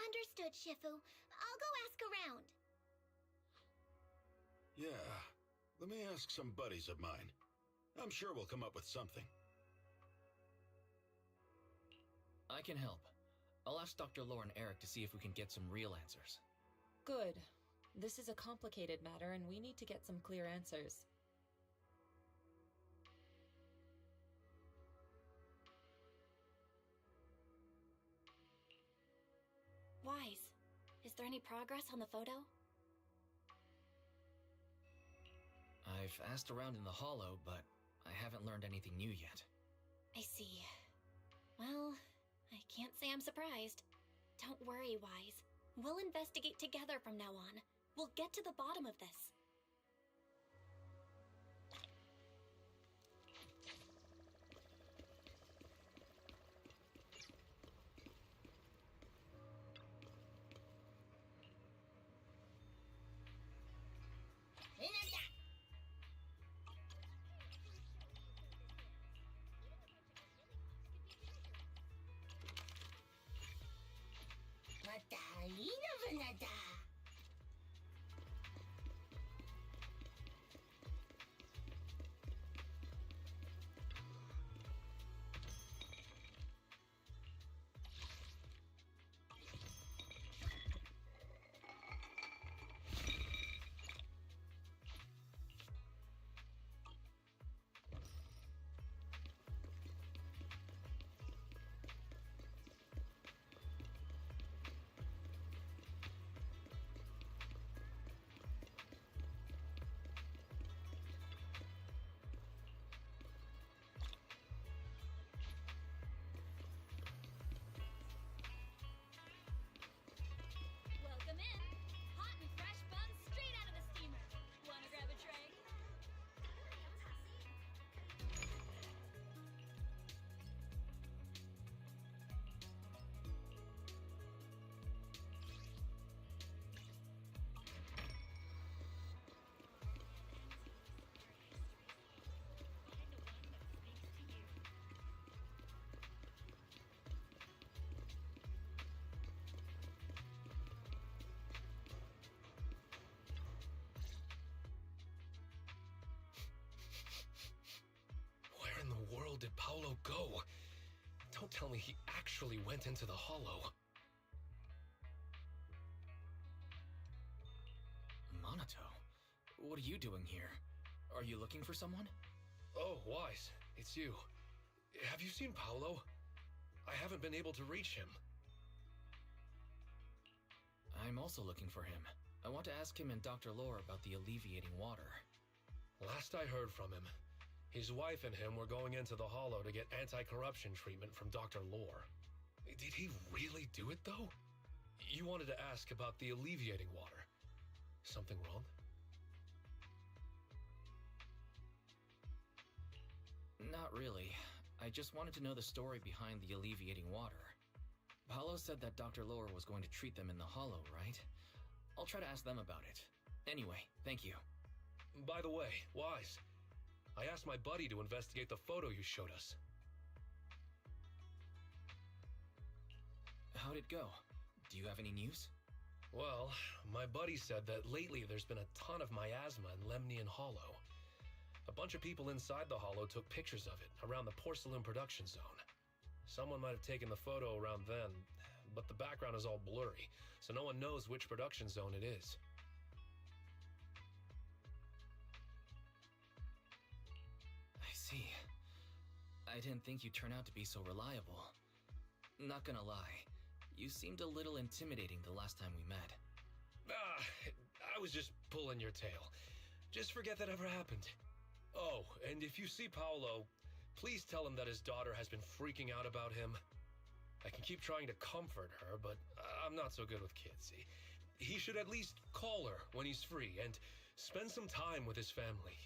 Understood, Shifu. I'll go ask around. Yeah, let me ask some buddies of mine. I'm sure we'll come up with something. I can help. I'll ask Dr. Lore and Eric to see if we can get some real answers. Good. This is a complicated matter and we need to get some clear answers. Wise, is there any progress on the photo? I've asked around in the Hollow, but I haven't learned anything new yet. I see. Well, I can't say I'm surprised. Don't worry, Wise. We'll investigate together from now on. We'll get to the bottom of this. did Paolo go? Don't tell me he actually went into the hollow. Monato, what are you doing here? Are you looking for someone? Oh, Wise, it's you. Have you seen Paolo? I haven't been able to reach him. I'm also looking for him. I want to ask him and Dr. Lore about the alleviating water. Last I heard from him, his wife and him were going into the hollow to get anti-corruption treatment from Dr. Lore. Did he really do it, though? You wanted to ask about the alleviating water. Something wrong? Not really. I just wanted to know the story behind the alleviating water. Paolo said that Dr. Lore was going to treat them in the hollow, right? I'll try to ask them about it. Anyway, thank you. By the way, Wise, I asked my buddy to investigate the photo you showed us. How'd it go? Do you have any news? Well, my buddy said that lately there's been a ton of miasma in Lemnian Hollow. A bunch of people inside the hollow took pictures of it around the porcelain production zone. Someone might have taken the photo around then, but the background is all blurry, so no one knows which production zone it is. I see. I didn't think you'd turn out to be so reliable. Not gonna lie, you seemed a little intimidating the last time we met. I was just pulling your tail. Just forget that ever happened. Oh, and if you see Paolo, please tell him that his daughter has been freaking out about him. I can keep trying to comfort her, but I'm not so good with kids. He should at least call her when he's free and spend some time with his family.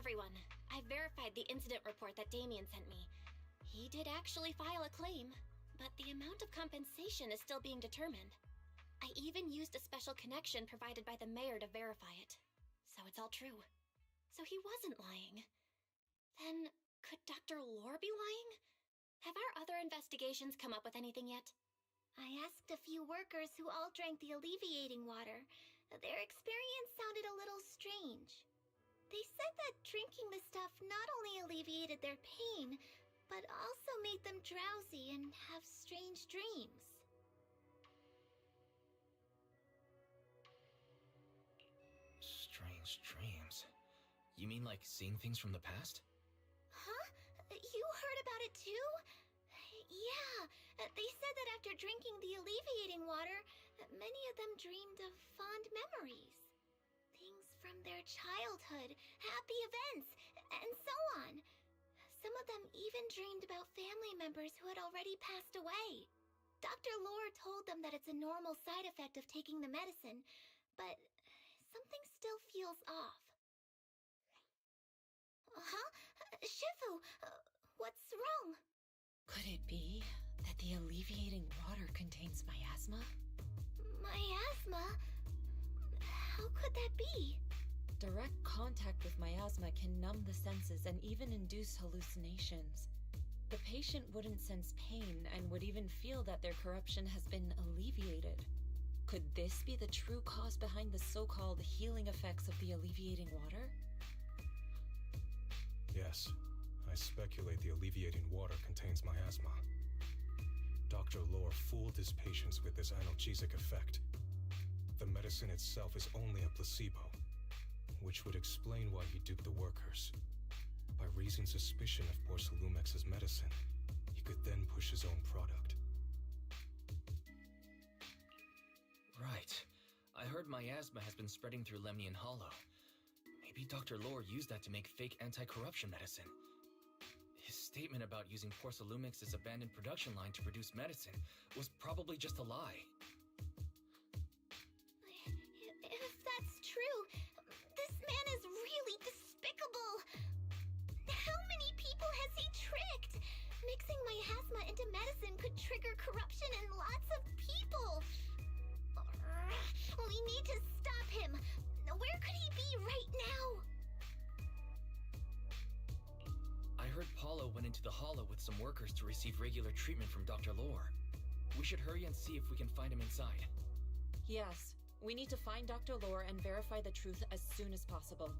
Everyone, I verified the incident report that Damien sent me. He did actually file a claim, but the amount of compensation is still being determined. I even used a special connection provided by the mayor to verify it. So it's all true. So he wasn't lying. Then, could Dr. Lore be lying? Have our other investigations come up with anything yet? I asked a few workers who all drank the alleviating water. Their experience sounded a little strange. They said that drinking the stuff not only alleviated their pain, but also made them drowsy and have strange dreams. Strange dreams? You mean like seeing things from the past? Huh? You heard about it too? Yeah, they said that after drinking the alleviating water, many of them dreamed of fond memories. Things from their childhood, happy events, and so on. Some of them even dreamed about family members who had already passed away. Dr. Lore told them that it's a normal side effect of taking the medicine, but something still feels off. Huh? Shifu, what's wrong? Could it be that the alleviating water contains miasma? Miasma? How could that be? Direct contact with miasma can numb the senses and even induce hallucinations. The patient wouldn't sense pain and would even feel that their corruption has been alleviated. Could this be the true cause behind the so-called healing effects of the alleviating water? Yes, I speculate the alleviating water contains miasma. Dr. Lore fooled his patients with this analgesic effect. The medicine itself is only a placebo, which would explain why he duped the workers. By raising suspicion of Porcelumex's medicine, he could then push his own product. Right. I heard miasma has been spreading through Lemnian Hollow. Maybe Dr. Lore used that to make fake anti-corruption medicine. His statement about using Porcelumix's abandoned production line to produce medicine was probably just a lie. If that's true, this man is really despicable. How many people has he tricked? Mixing miasma into medicine could trigger corruption in lots of people. We need to stop him. Where could he be right now? I heard Paulo went into the Hollow with some workers to receive regular treatment from Dr. Lore. We should hurry and see if we can find him inside. Yes, we need to find Dr. Lore and verify the truth as soon as possible.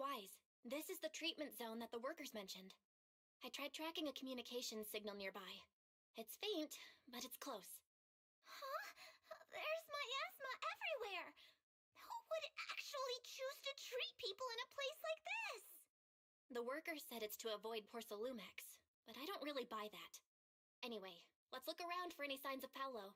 Wise, this is the treatment zone that the workers mentioned. I tried tracking a communications signal nearby. It's faint, but it's close. Huh? There's miasma everywhere. Who would actually choose to treat people in a place like this? The workers said it's to avoid Porcelumix, but I don't really buy that. Anyway, let's look around for any signs of Paulo.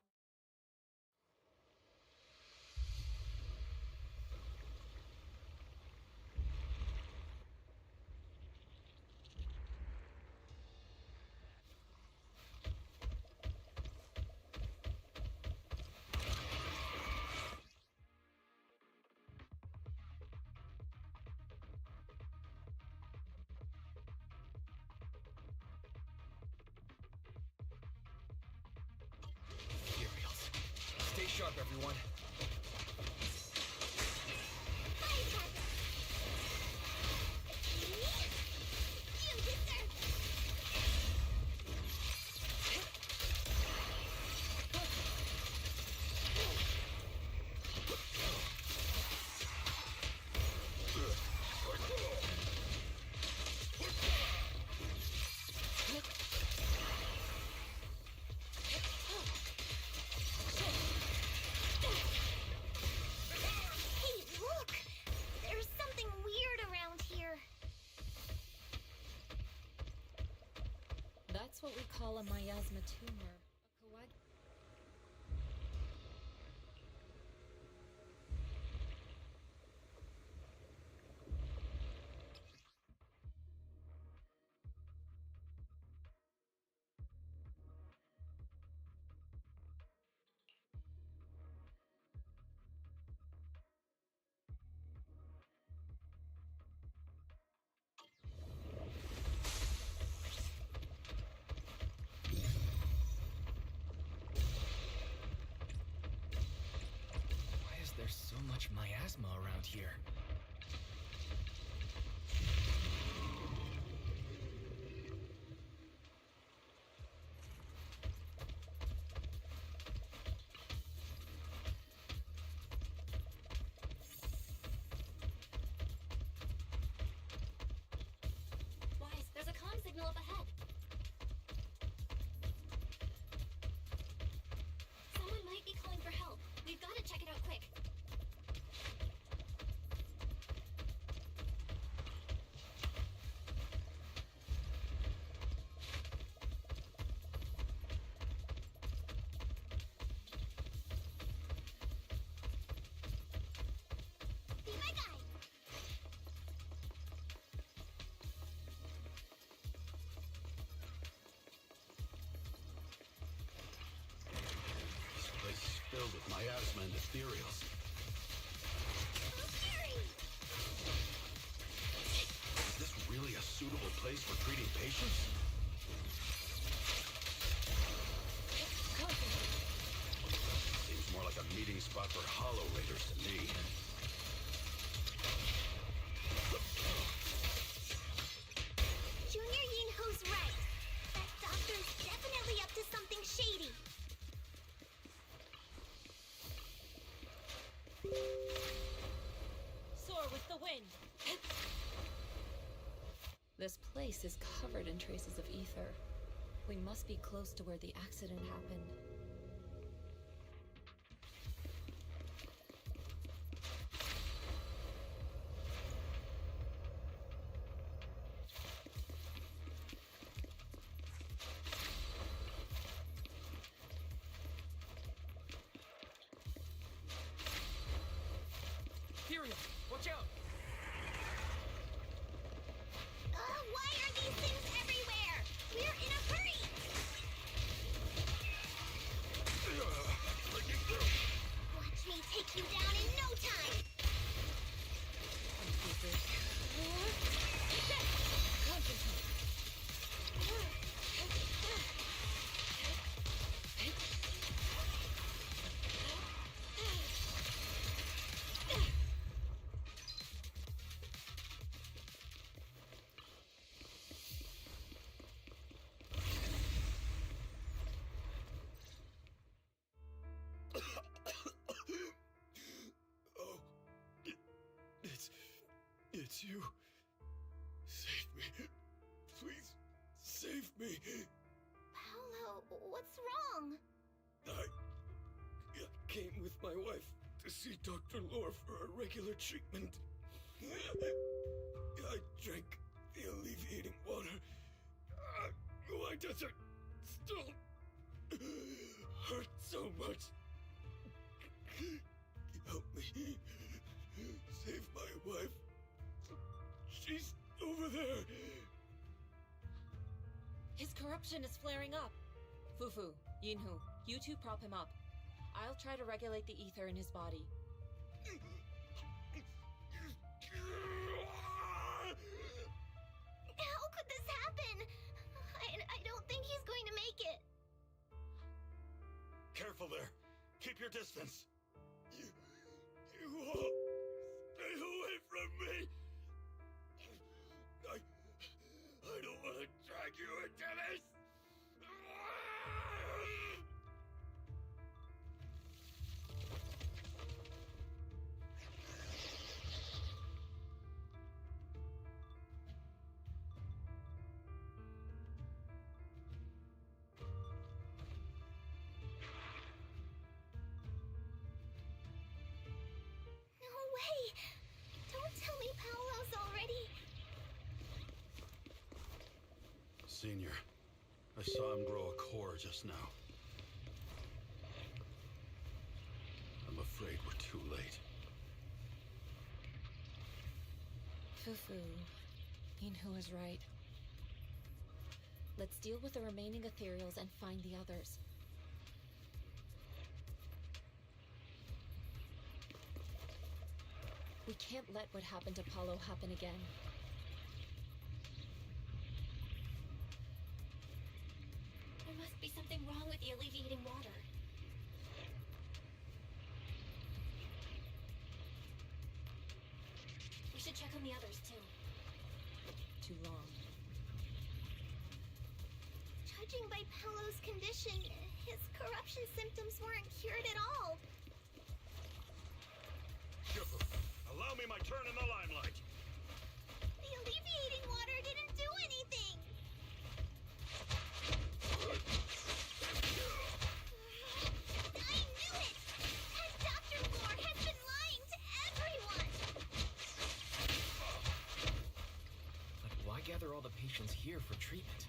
Stay sharp, everyone. That's what we call a miasma tumor. There's so much miasma around here. Wise, there's a comm signal up ahead. Someone might be calling for help. We've got to check it out quick. Be my guide. This place is filled with miasma and ethereals. So scary. Is this really a suitable place for treating patients? Seems more like a meeting spot for Hollow Raiders to me. Junior Yinho's right. with the wind. This place is covered in traces of ether. We must be close to where the accident happened. Watch out! Why are these things everywhere? We're in a hurry! Watch me take you down in no time! It's you. Save me. Please, save me. Paolo, what's wrong? I came with my wife to see Dr. Lore for a regular treatment. I drank the alleviating water. Why does it still hurt so much? Help me. Save my wife. She's over there. His corruption is flaring up. Fufu, Yinhu, you two prop him up. I'll try to regulate the ether in his body. How could this happen? I don't think he's going to make it. Careful there. Keep your distance. You all stay away from me. I don't want to drag you into this. No way! Don't tell me Paolo's already... Senior, I saw him grow a core just now. I'm afraid we're too late. Fufu, Yinhu is right. Let's deal with the remaining ethereals and find the others. We can't let what happened to Paolo happen again. There must be something wrong with the alleviating water. We should check on the others, too. Too long. Judging by Paolo's condition, his corruption symptoms weren't cured at all. Shifu, allow me my turn in the limelight. The alleviating water didn't do anything. I knew it! And Dr. Lore has been lying to everyone! But why gather all the patients here for treatment?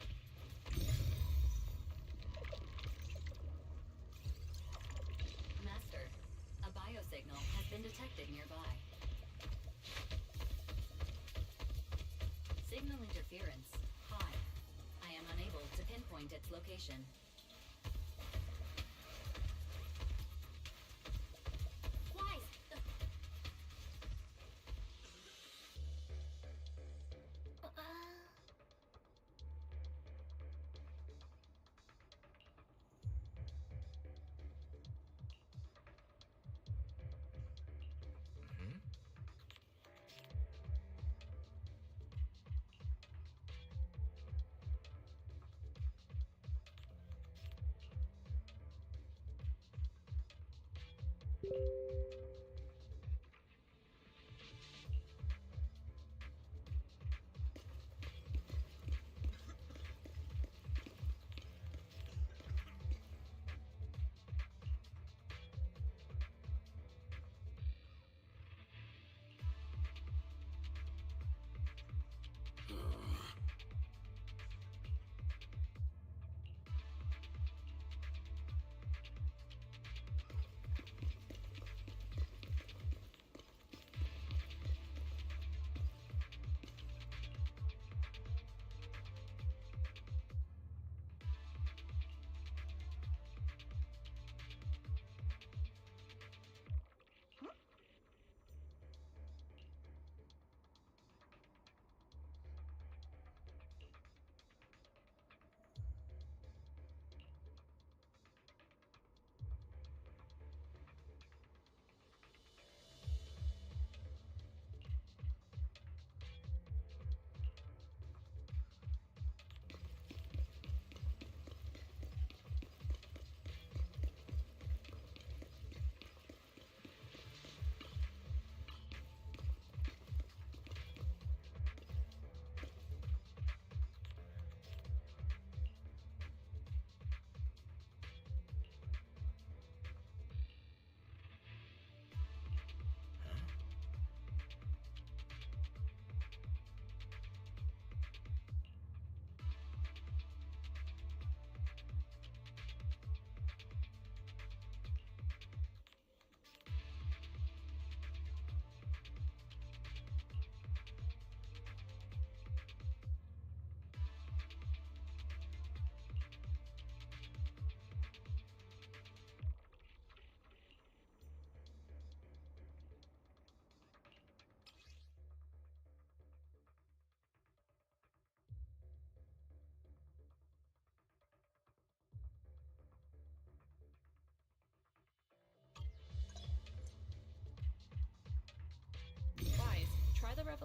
Master, a biosignal has been detected nearby. Signal interference high. I am unable to pinpoint its location. Wise!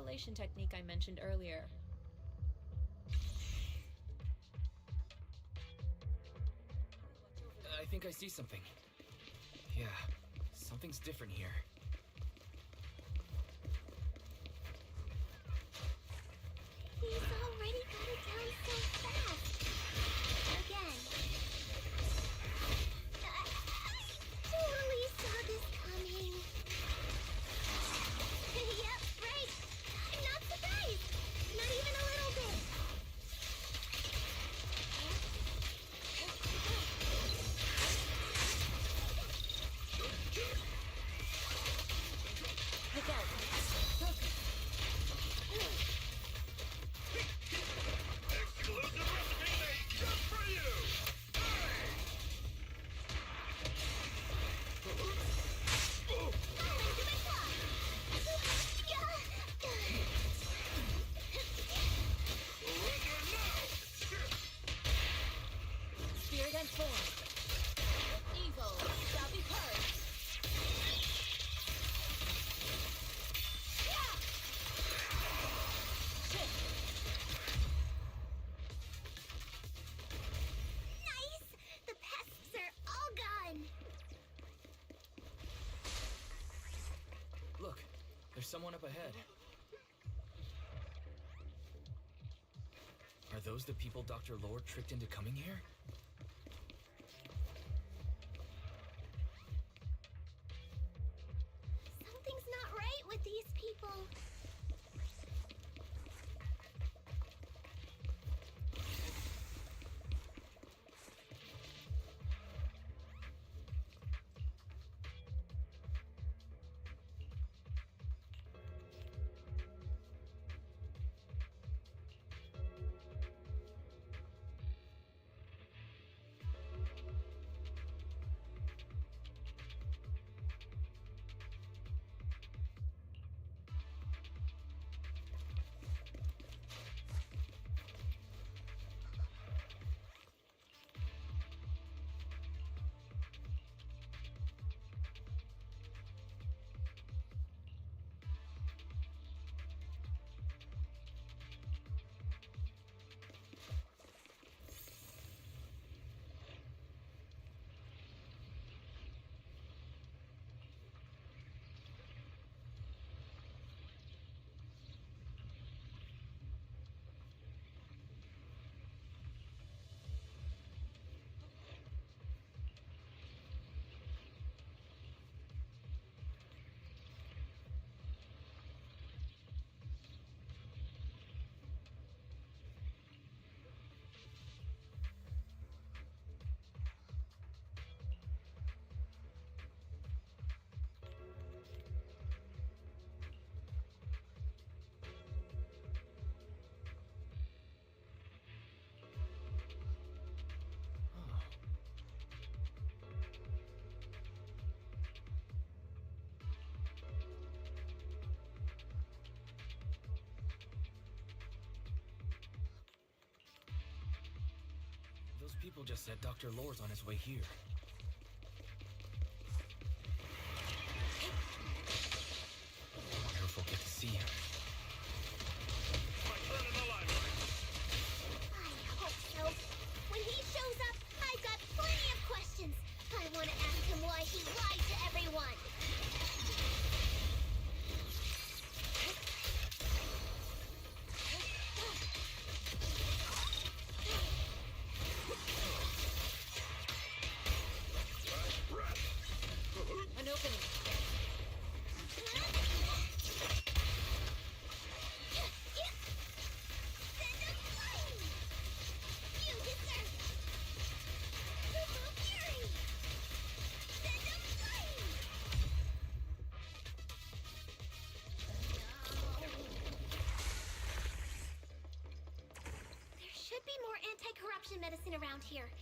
methylation technique I mentioned earlier. I think I see something. Yeah, something's different here. He's already got it down so fast. Again. I totally saw this coming. Yep, right. I'm not surprised. Not even a little bit. Look out! Focus! Exclusive recipe made just for you! Spirit and form. Evil shall be purged. Nice! The pests are all gone. Look, there's someone up ahead. Are those the people Dr. Lord tricked into coming here? Something's not right with these people. Those people just said Dr. Lore's on his way here. I wonder if we'll get to see him. My turn in the limelight. I hope so. When he shows up, I've got plenty of questions. I want to ask him why he lied to everyone. An opening. Send him flying! You deserve it! Purple Fury! Send him flying! There should be more anti-corruption medicine around here.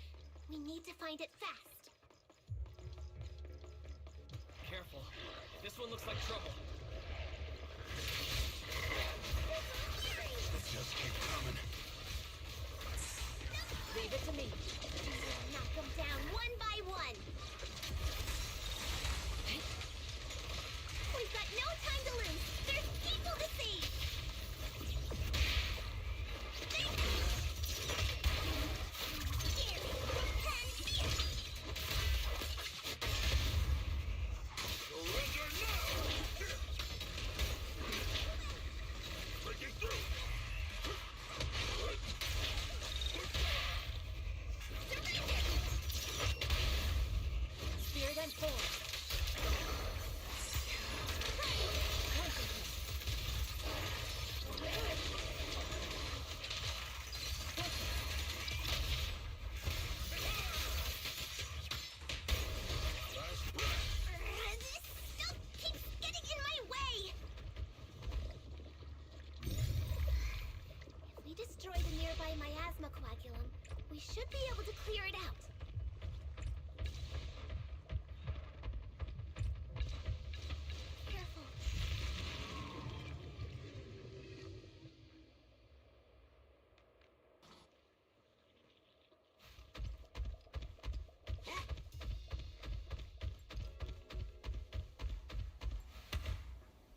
We need to find it fast. Careful. This one looks like trouble. Just keep coming. Leave it to me. Knock them down one by one. We've got no time to lose. There's people to save. should be able to clear it out. Careful.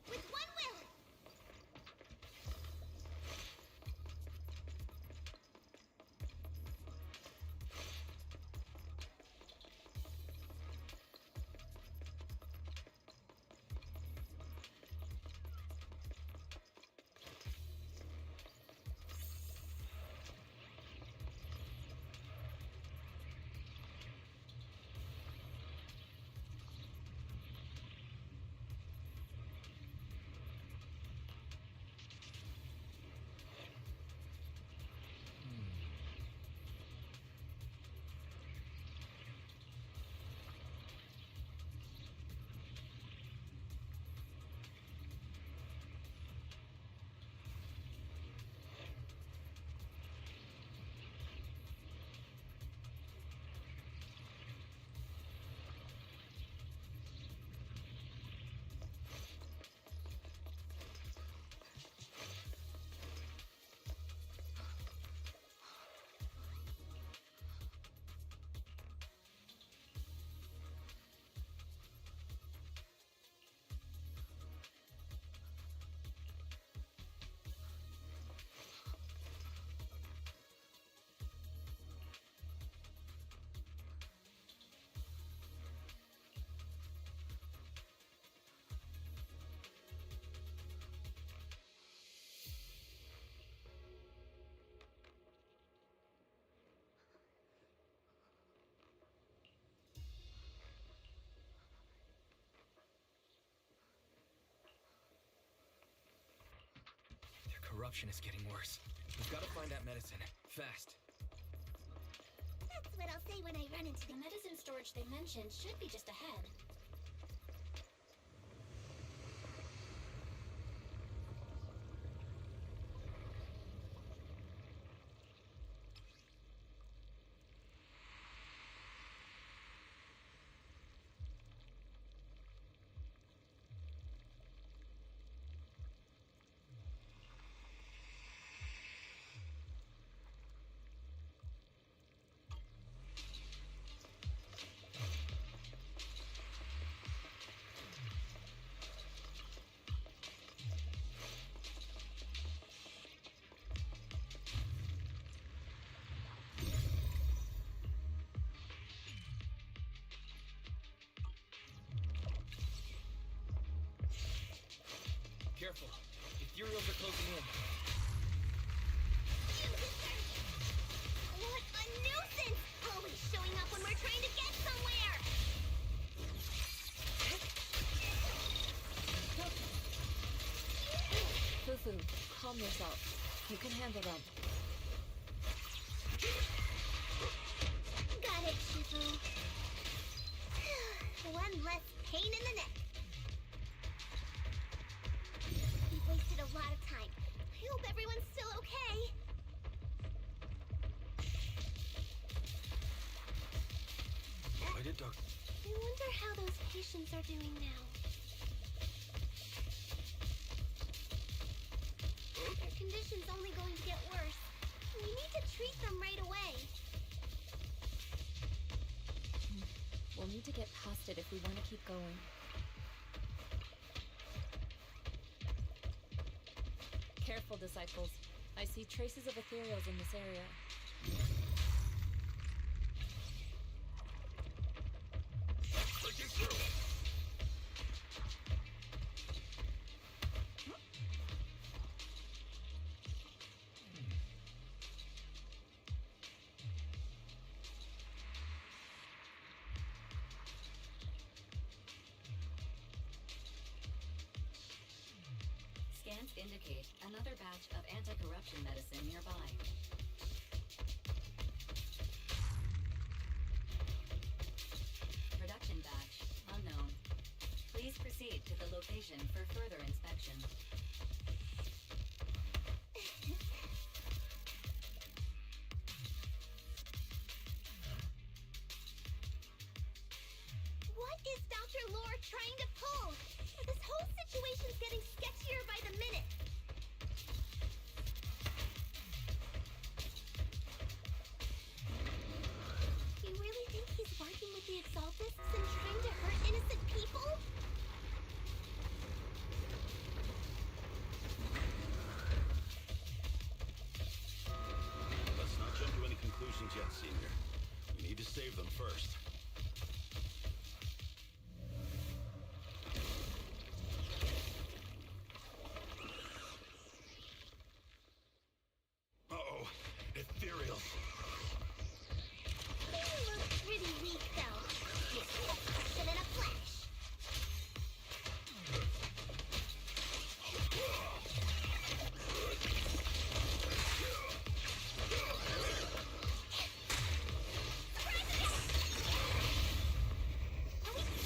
With one will! Their corruption is getting worse. We've got to find that medicine. Fast. That's what I'll say when I run into The the medicine storage they mentioned should be just ahead. Careful. Ethereals are closing in. What a nuisance! Always showing up when we're trying to get somewhere! Fufu, calm yourself. You can handle them. Got it, Shifu. One less pain in the neck. We've wasted a lot of time. I hope everyone's still okay. I did, Doc. I wonder how those patients are doing now. Their condition's only going to get worse. We need to treat them right away. We'll need to get past it if we want to keep going. Careful, disciples. I see traces of ethereals in this area. Breaking through! Scans indicate another batch of anti-corruption medicine nearby. Production batch unknown. Please proceed to the location for further inspection. Dr. Lore trying to pull? This whole situation's getting sketchier by the minute. You really think he's working with the Exaltists and trying to hurt innocent people? Let's not jump to any conclusions yet, Senior. We need to save them first. Uh-oh, ethereals. They look pretty weak, though. You see a person in a flash.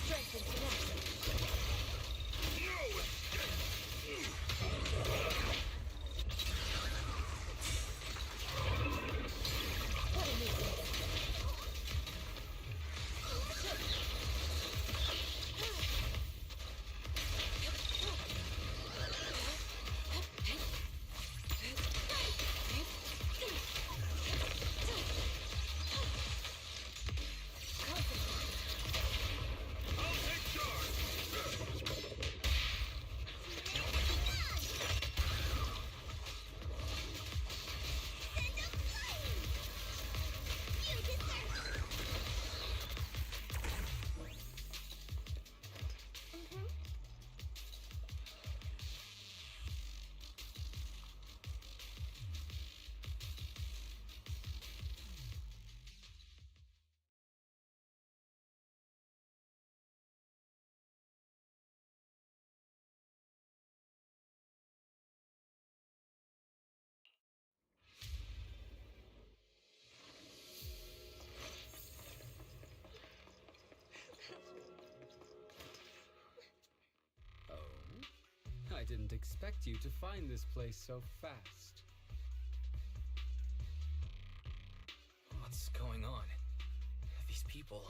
Strength and connection. What a nuisance. I'll take charge! Send 'em flying! You deserve it! Oh, I didn't expect you to find this place so fast. What's going on? These people...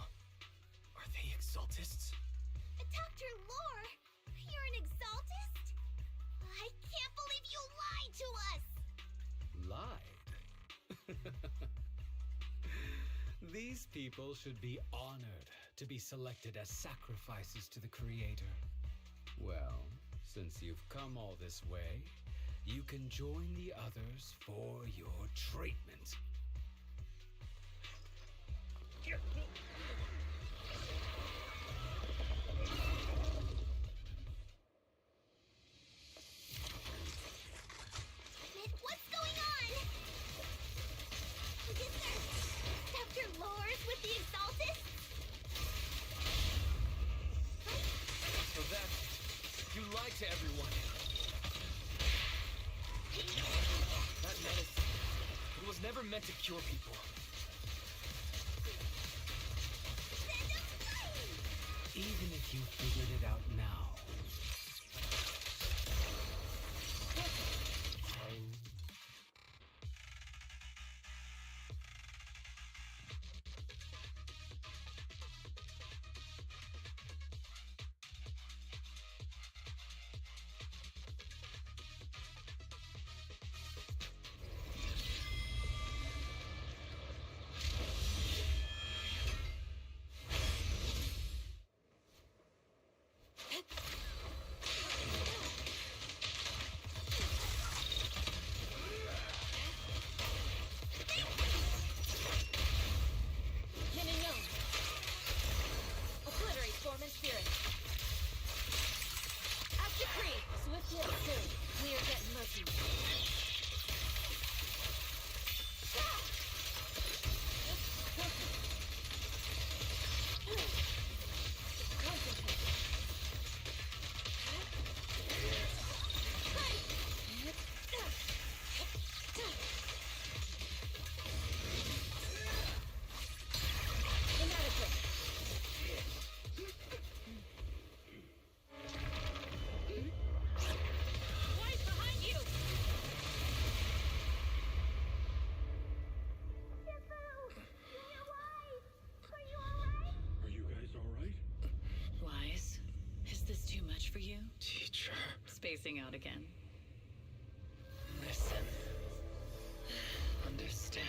are they Exaltists? Dr. Lore, you're an Exaltist? I can't believe you lied to us! Lied? These people should be honored to be selected as sacrifices to the Creator. Well, since you've come all this way, you can join the others for your treatment. What's going on? Is there Dr. Lore's with the Exaltists? So that's it. You lied to everyone. That medicine, it was never meant to cure people. Send 'em flying! Even if you figured it out now. for you? Teacher. Spacing out again. Listen. Understand.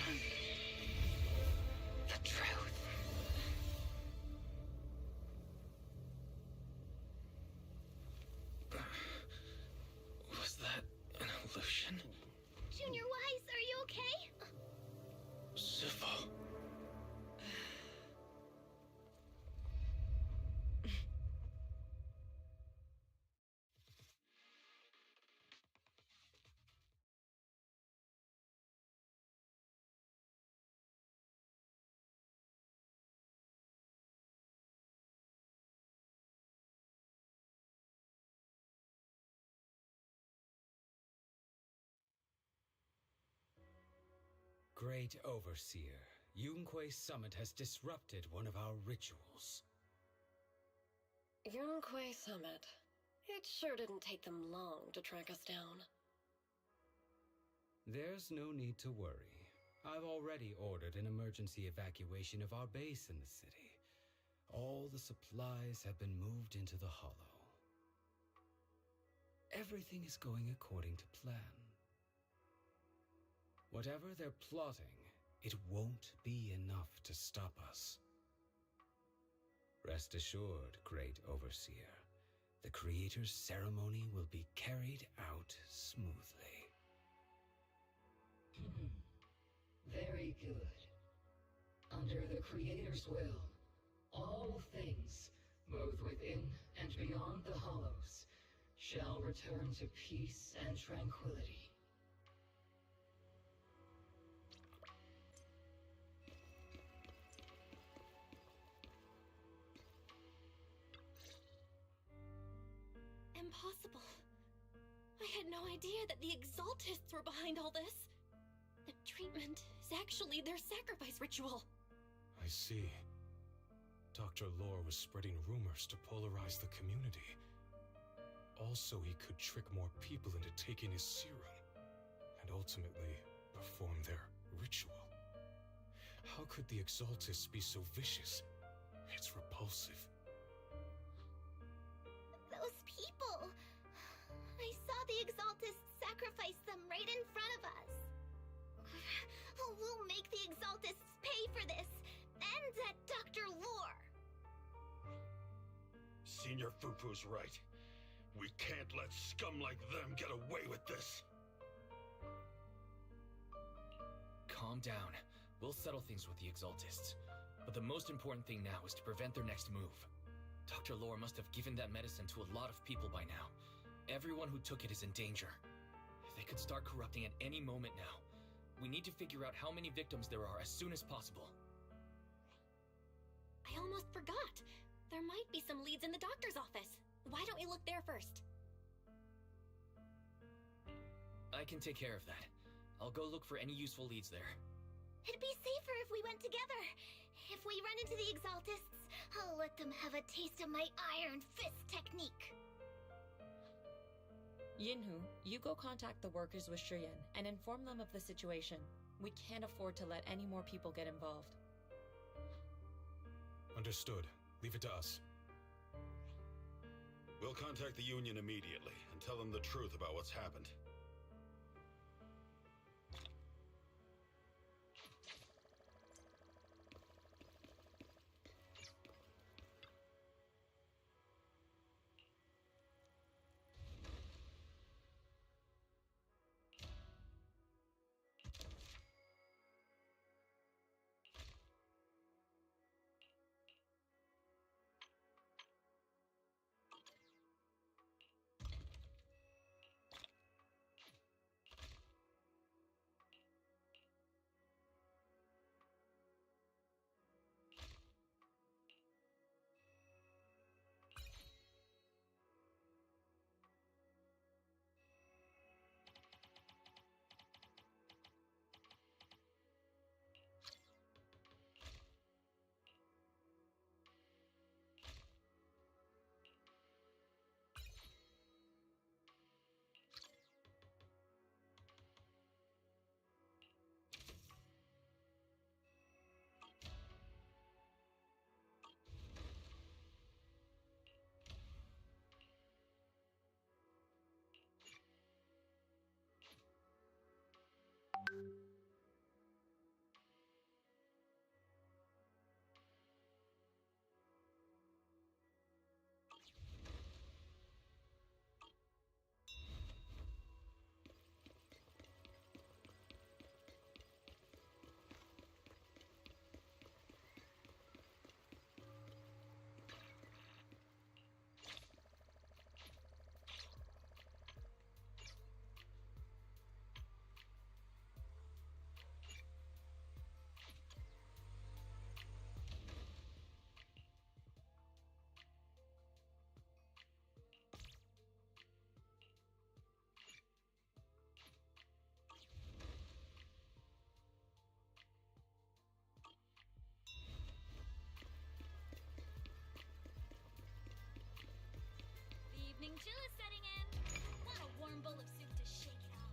The truth. Was that an illusion? Junior Wise, are you okay? Sifu. Great Overseer, Yunque's summit has disrupted one of our rituals. Yunque Summit. It sure didn't take them long to track us down. There's no need to worry. I've already ordered an emergency evacuation of our base in the city. All the supplies have been moved into the Hollow. Everything is going according to plan. Whatever they're plotting, it won't be enough to stop us. Rest assured, Great Overseer, the Creator's ceremony will be carried out smoothly. Very good. Under the Creator's will, all things, both within and beyond the Hollows, shall return to peace and tranquility. Impossible. I had no idea that the Exaltists were behind all this. The treatment is actually their sacrifice ritual. I see. Dr. Lore was spreading rumors to polarize the community. Also, he could trick more people into taking his serum, and ultimately perform their ritual. How could the Exaltists be so vicious? It's repulsive. Those people! I saw the Exaltists sacrifice them right in front of us. We'll make the Exaltists pay for this, and that Dr. Lore. Senior Fufu's right. We can't let scum like them get away with this. Calm down. We'll settle things with the Exaltists. But the most important thing now is to prevent their next move. Dr. Lore must have given that medicine to a lot of people by now. Everyone who took it is in danger. They could start corrupting at any moment now. We need to figure out how many victims there are as soon as possible. I almost forgot. There might be some leads in the doctor's office. Why don't we look there first? I can take care of that. I'll go look for any useful leads there. It'd be safer if we went together. If we run into the Exaltists, I'll let them have a taste of my iron fist technique. Yinhu, you go contact the workers with Shiyan and inform them of the situation. We can't afford to let any more people get involved. Understood. Leave it to us. We'll contact the Union immediately and tell them the truth about what's happened. bowl of soup to shake it off.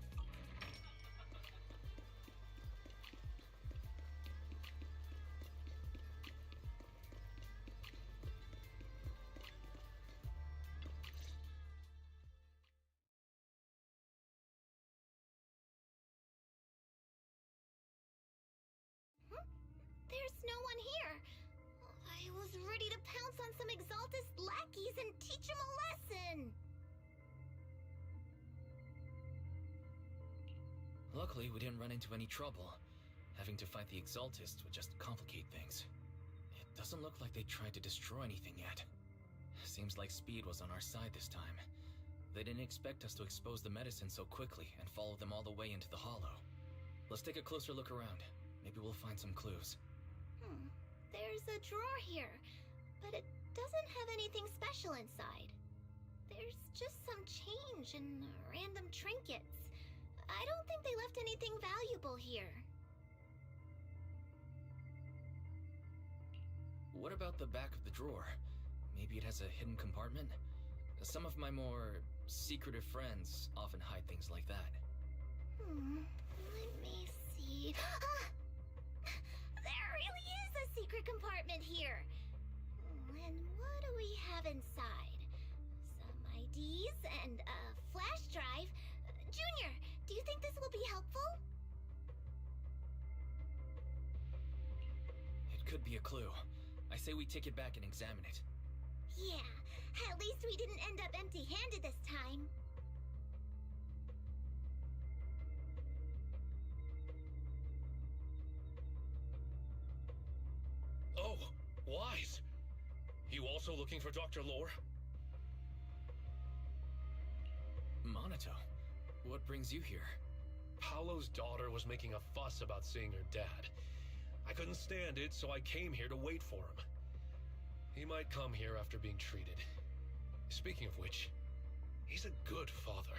There's no one here. I was ready to pounce on some Exaltus lackeys and teach them a lesson. Luckily, we didn't run into any trouble. Having to fight the Exaltists would just complicate things. It doesn't look like they tried to destroy anything yet. Seems like speed was on our side this time. They didn't expect us to expose the medicine so quickly and follow them all the way into the hollow. Let's take a closer look around. Maybe we'll find some clues. There's a drawer here, but it doesn't have anything special inside. There's just some change and random trinkets. I don't think they left anything valuable here. What about the back of the drawer? Maybe it has a hidden compartment? Some of my more secretive friends often hide things like that. Let me see. There really is a secret compartment here. And what do we have inside? Some IDs and a flash drive. Junior, do you think this will be helpful? It could be a clue. I say we take it back and examine it. Yeah, at least we didn't end up empty-handed this time. Oh, Wise! You also looking for Dr. Lore? Monato, what brings you here? Paolo's daughter was making a fuss about seeing her dad. I couldn't stand it, so I came here to wait for him. He might come here after being treated. Speaking of which, he's a good father.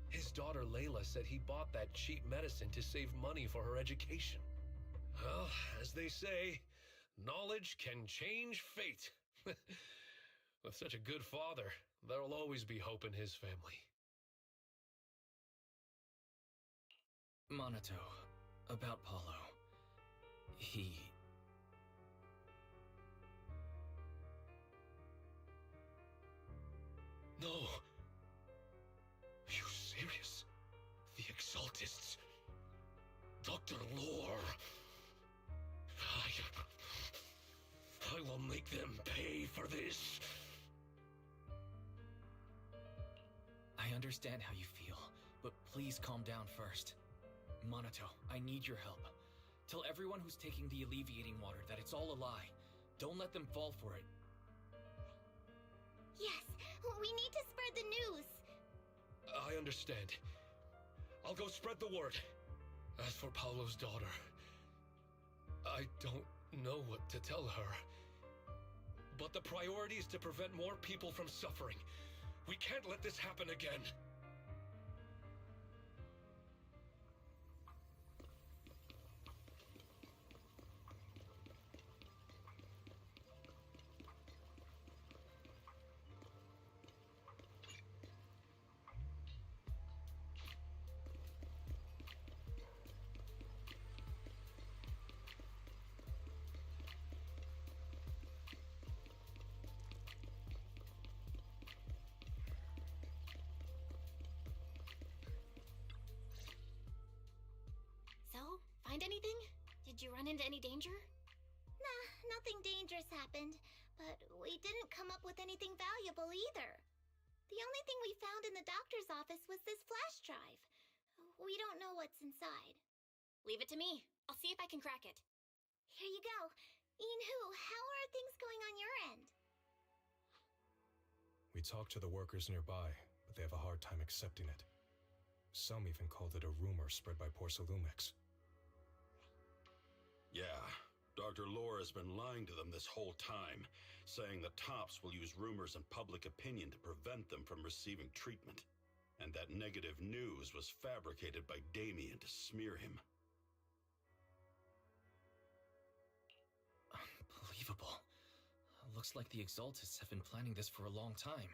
His daughter Layla said he bought that cheap medicine to save money for her education. Well, as they say, knowledge can change fate. With such a good father, there'll always be hope in his family. Monato, about Paulo. No. Are you serious? The Exaltists. Dr. Lore. I will make them pay for this. I understand how you feel, but please calm down first. Monato, I need your help. Tell everyone who's taking the alleviating water that it's all a lie. Don't let them fall for it. Yes, we need to spread the news. I understand. I'll go spread the word. As for Paolo's daughter, I don't know what to tell her. But the priority is to prevent more people from suffering. We can't let this happen again. Find anything? Did you run into any danger? Nah, nothing dangerous happened, but we didn't come up with anything valuable either. The only thing we found in the doctor's office was this flash drive. We don't know what's inside. Leave it to me. I'll see if I can crack it. Here you go. Inhu, how are things going on your end? We talked to the workers nearby, but they have a hard time accepting it. Some even called it a rumor spread by Porsalumix. Yeah, Dr. Lore has been lying to them this whole time, saying the Tops will use rumors and public opinion to prevent them from receiving treatment. And that negative news was fabricated by Damien to smear him. Unbelievable. Looks like the Exaltists have been planning this for a long time.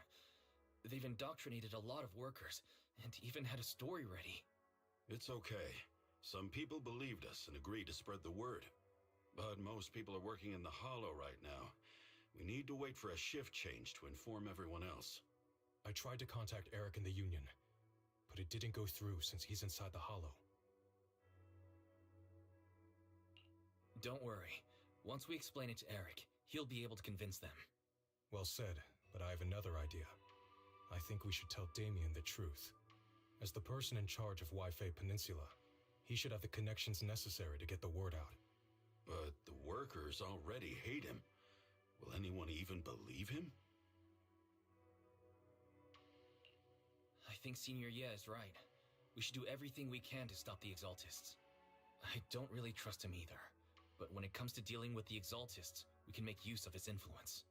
They've indoctrinated a lot of workers, and even had a story ready. It's okay. Some people believed us and agreed to spread the word. But most people are working in the Hollow right now. We need to wait for a shift change to inform everyone else. I tried to contact Eric in the Union, but it didn't go through since he's inside the Hollow. Don't worry. Once we explain it to Eric, he'll be able to convince them. Well said, but I have another idea. I think we should tell Damien the truth. As the person in charge of Wi-Fi Peninsula, he should have the connections necessary to get the word out. But the workers already hate him. Will anyone even believe him? I think Senior Ye is right. We should do everything we can to stop the Exaltists. I don't really trust him either, but when it comes to dealing with the Exaltists, we can make use of his influence.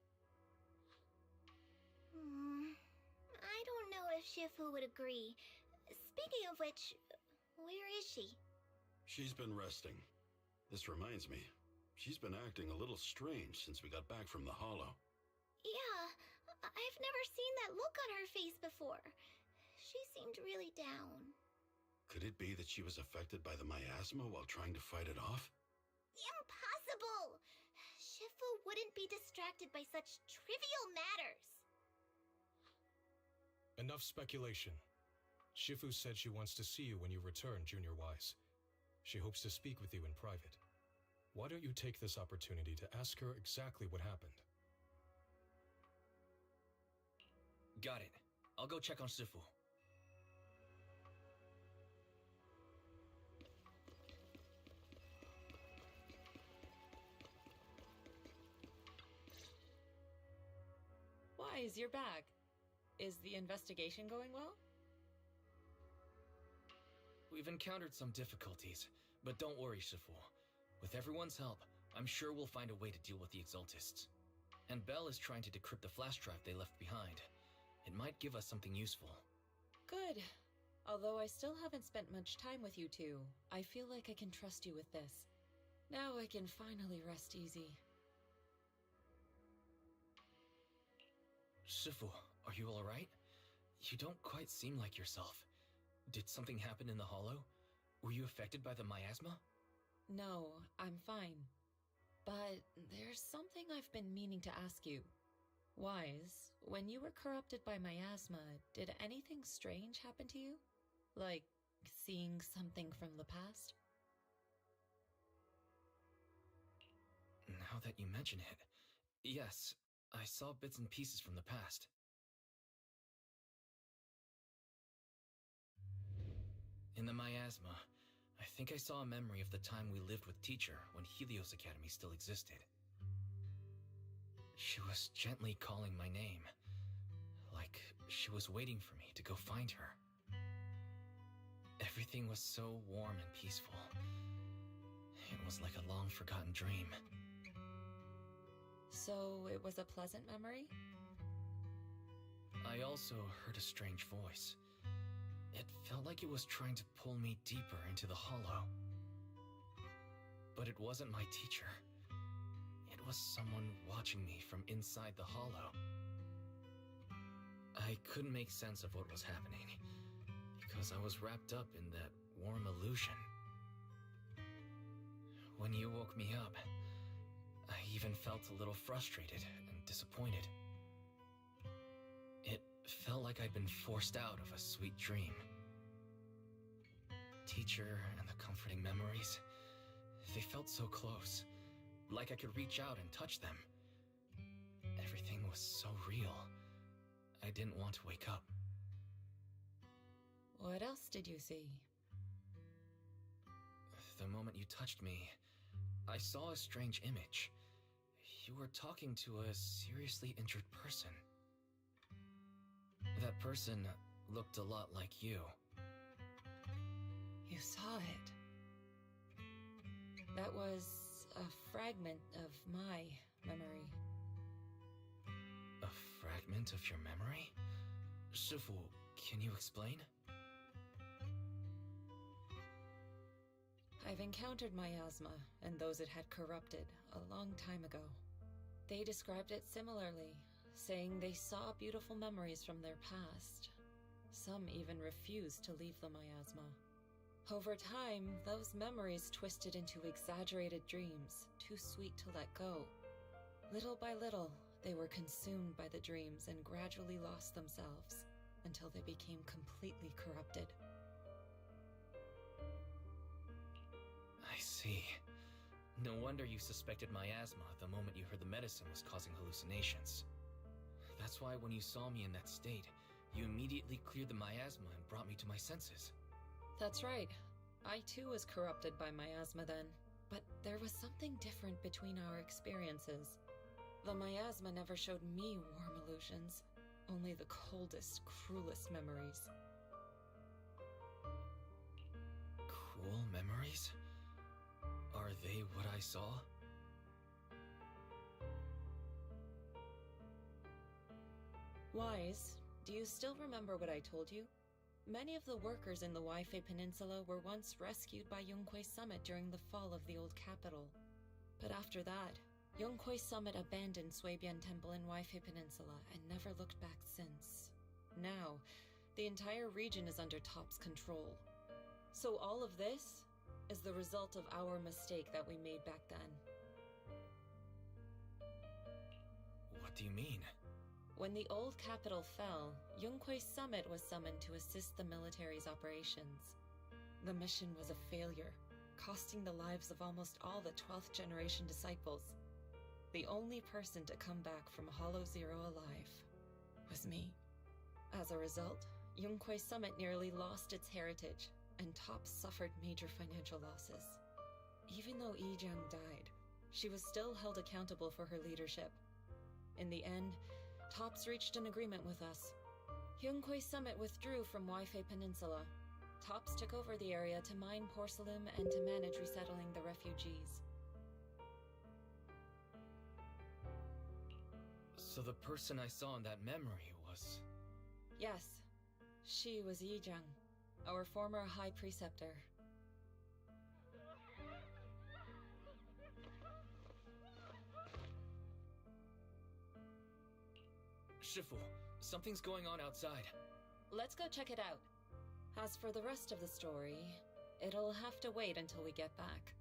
I don't know if Shifu would agree. Speaking of which, where is she? She's been resting. This reminds me, she's been acting a little strange since we got back from the Hollow. Yeah, I've never seen that look on her face before. She seemed really down. Could it be that she was affected by the miasma while trying to fight it off? Impossible! Shifu wouldn't be distracted by such trivial matters. Enough speculation. Shifu said she wants to see you when you return, Junior Wise. She hopes to speak with you in private. Why don't you take this opportunity to ask her exactly what happened? Got it. I'll go check on Shifu. Wise, you're back. Is the investigation going well? We've encountered some difficulties, but don't worry, Shifu. With everyone's help, I'm sure we'll find a way to deal with the Exaltists. And Belle is trying to decrypt the flash drive they left behind. It might give us something useful. Good. Although I still haven't spent much time with you two, I feel like I can trust you with this. Now I can finally rest easy. Shifu, are you alright? You don't quite seem like yourself. Did something happen in the Hollow? Were you affected by the miasma? No, I'm fine. But there's something I've been meaning to ask you. Wise, when you were corrupted by miasma, did anything strange happen to you? Like seeing something from the past? Now that you mention it, yes, I saw bits and pieces from the past. In the miasma, I think I saw a memory of the time we lived with Teacher when Helios Academy still existed. She was gently calling my name, like she was waiting for me to go find her. Everything was so warm and peaceful. It was like a long-forgotten dream. So it was a pleasant memory? I also heard a strange voice. It felt like it was trying to pull me deeper into the Hollow. But it wasn't my teacher. It was someone watching me from inside the Hollow. I couldn't make sense of what was happening, because I was wrapped up in that warm illusion. When you woke me up, I even felt a little frustrated and disappointed. It felt like I'd been forced out of a sweet dream. Teacher and the comforting memories, they felt so close, like I could reach out and touch them. Everything was so real. I didn't want to wake up. What else did you see? The moment you touched me, I saw a strange image. You were talking to a seriously injured person. That person looked a lot like you. You saw it. That was a fragment of my memory. A fragment of your memory? Shifu, can you explain? I've encountered miasma and those it had corrupted a long time ago. They described it similarly, saying they saw beautiful memories from their past. Some even refused to leave the miasma. Over time, those memories twisted into exaggerated dreams, too sweet to let go. Little by little, they were consumed by the dreams and gradually lost themselves, until they became completely corrupted. I see. No wonder you suspected miasma the moment you heard the medicine was causing hallucinations. That's why when you saw me in that state, you immediately cleared the miasma and brought me to my senses. That's right. I too was corrupted by miasma then, but there was something different between our experiences. The miasma never showed me warm illusions, only the coldest, cruelest memories. Cruel memories? Are they what I saw? Wise, do you still remember what I told you? Many of the workers in the Waifei Peninsula were once rescued by Yonghui Summit during the fall of the old capital. But after that, Yonghui Summit abandoned Suibian Temple in Waifei Peninsula and never looked back since. Now, the entire region is under Top's control. So all of this is the result of our mistake that we made back then. What do you mean? When the old capital fell, Yonghui Summit was summoned to assist the military's operations. The mission was a failure, costing the lives of almost all the 12th generation disciples. The only person to come back from Hollow Zero alive was me. As a result, Yonghui Summit nearly lost its heritage, and Top suffered major financial losses. Even though Yijiang died, she was still held accountable for her leadership. In the end, Tops reached an agreement with us. Yonghui Summit withdrew from Waifei Peninsula. Tops took over the area to mine porcelain and to manage resettling the refugees. So the person I saw in that memory was... Yes, she was Yijiang, our former High Preceptor. Shifu, something's going on outside. Let's go check it out. As for the rest of the story, it'll have to wait until we get back.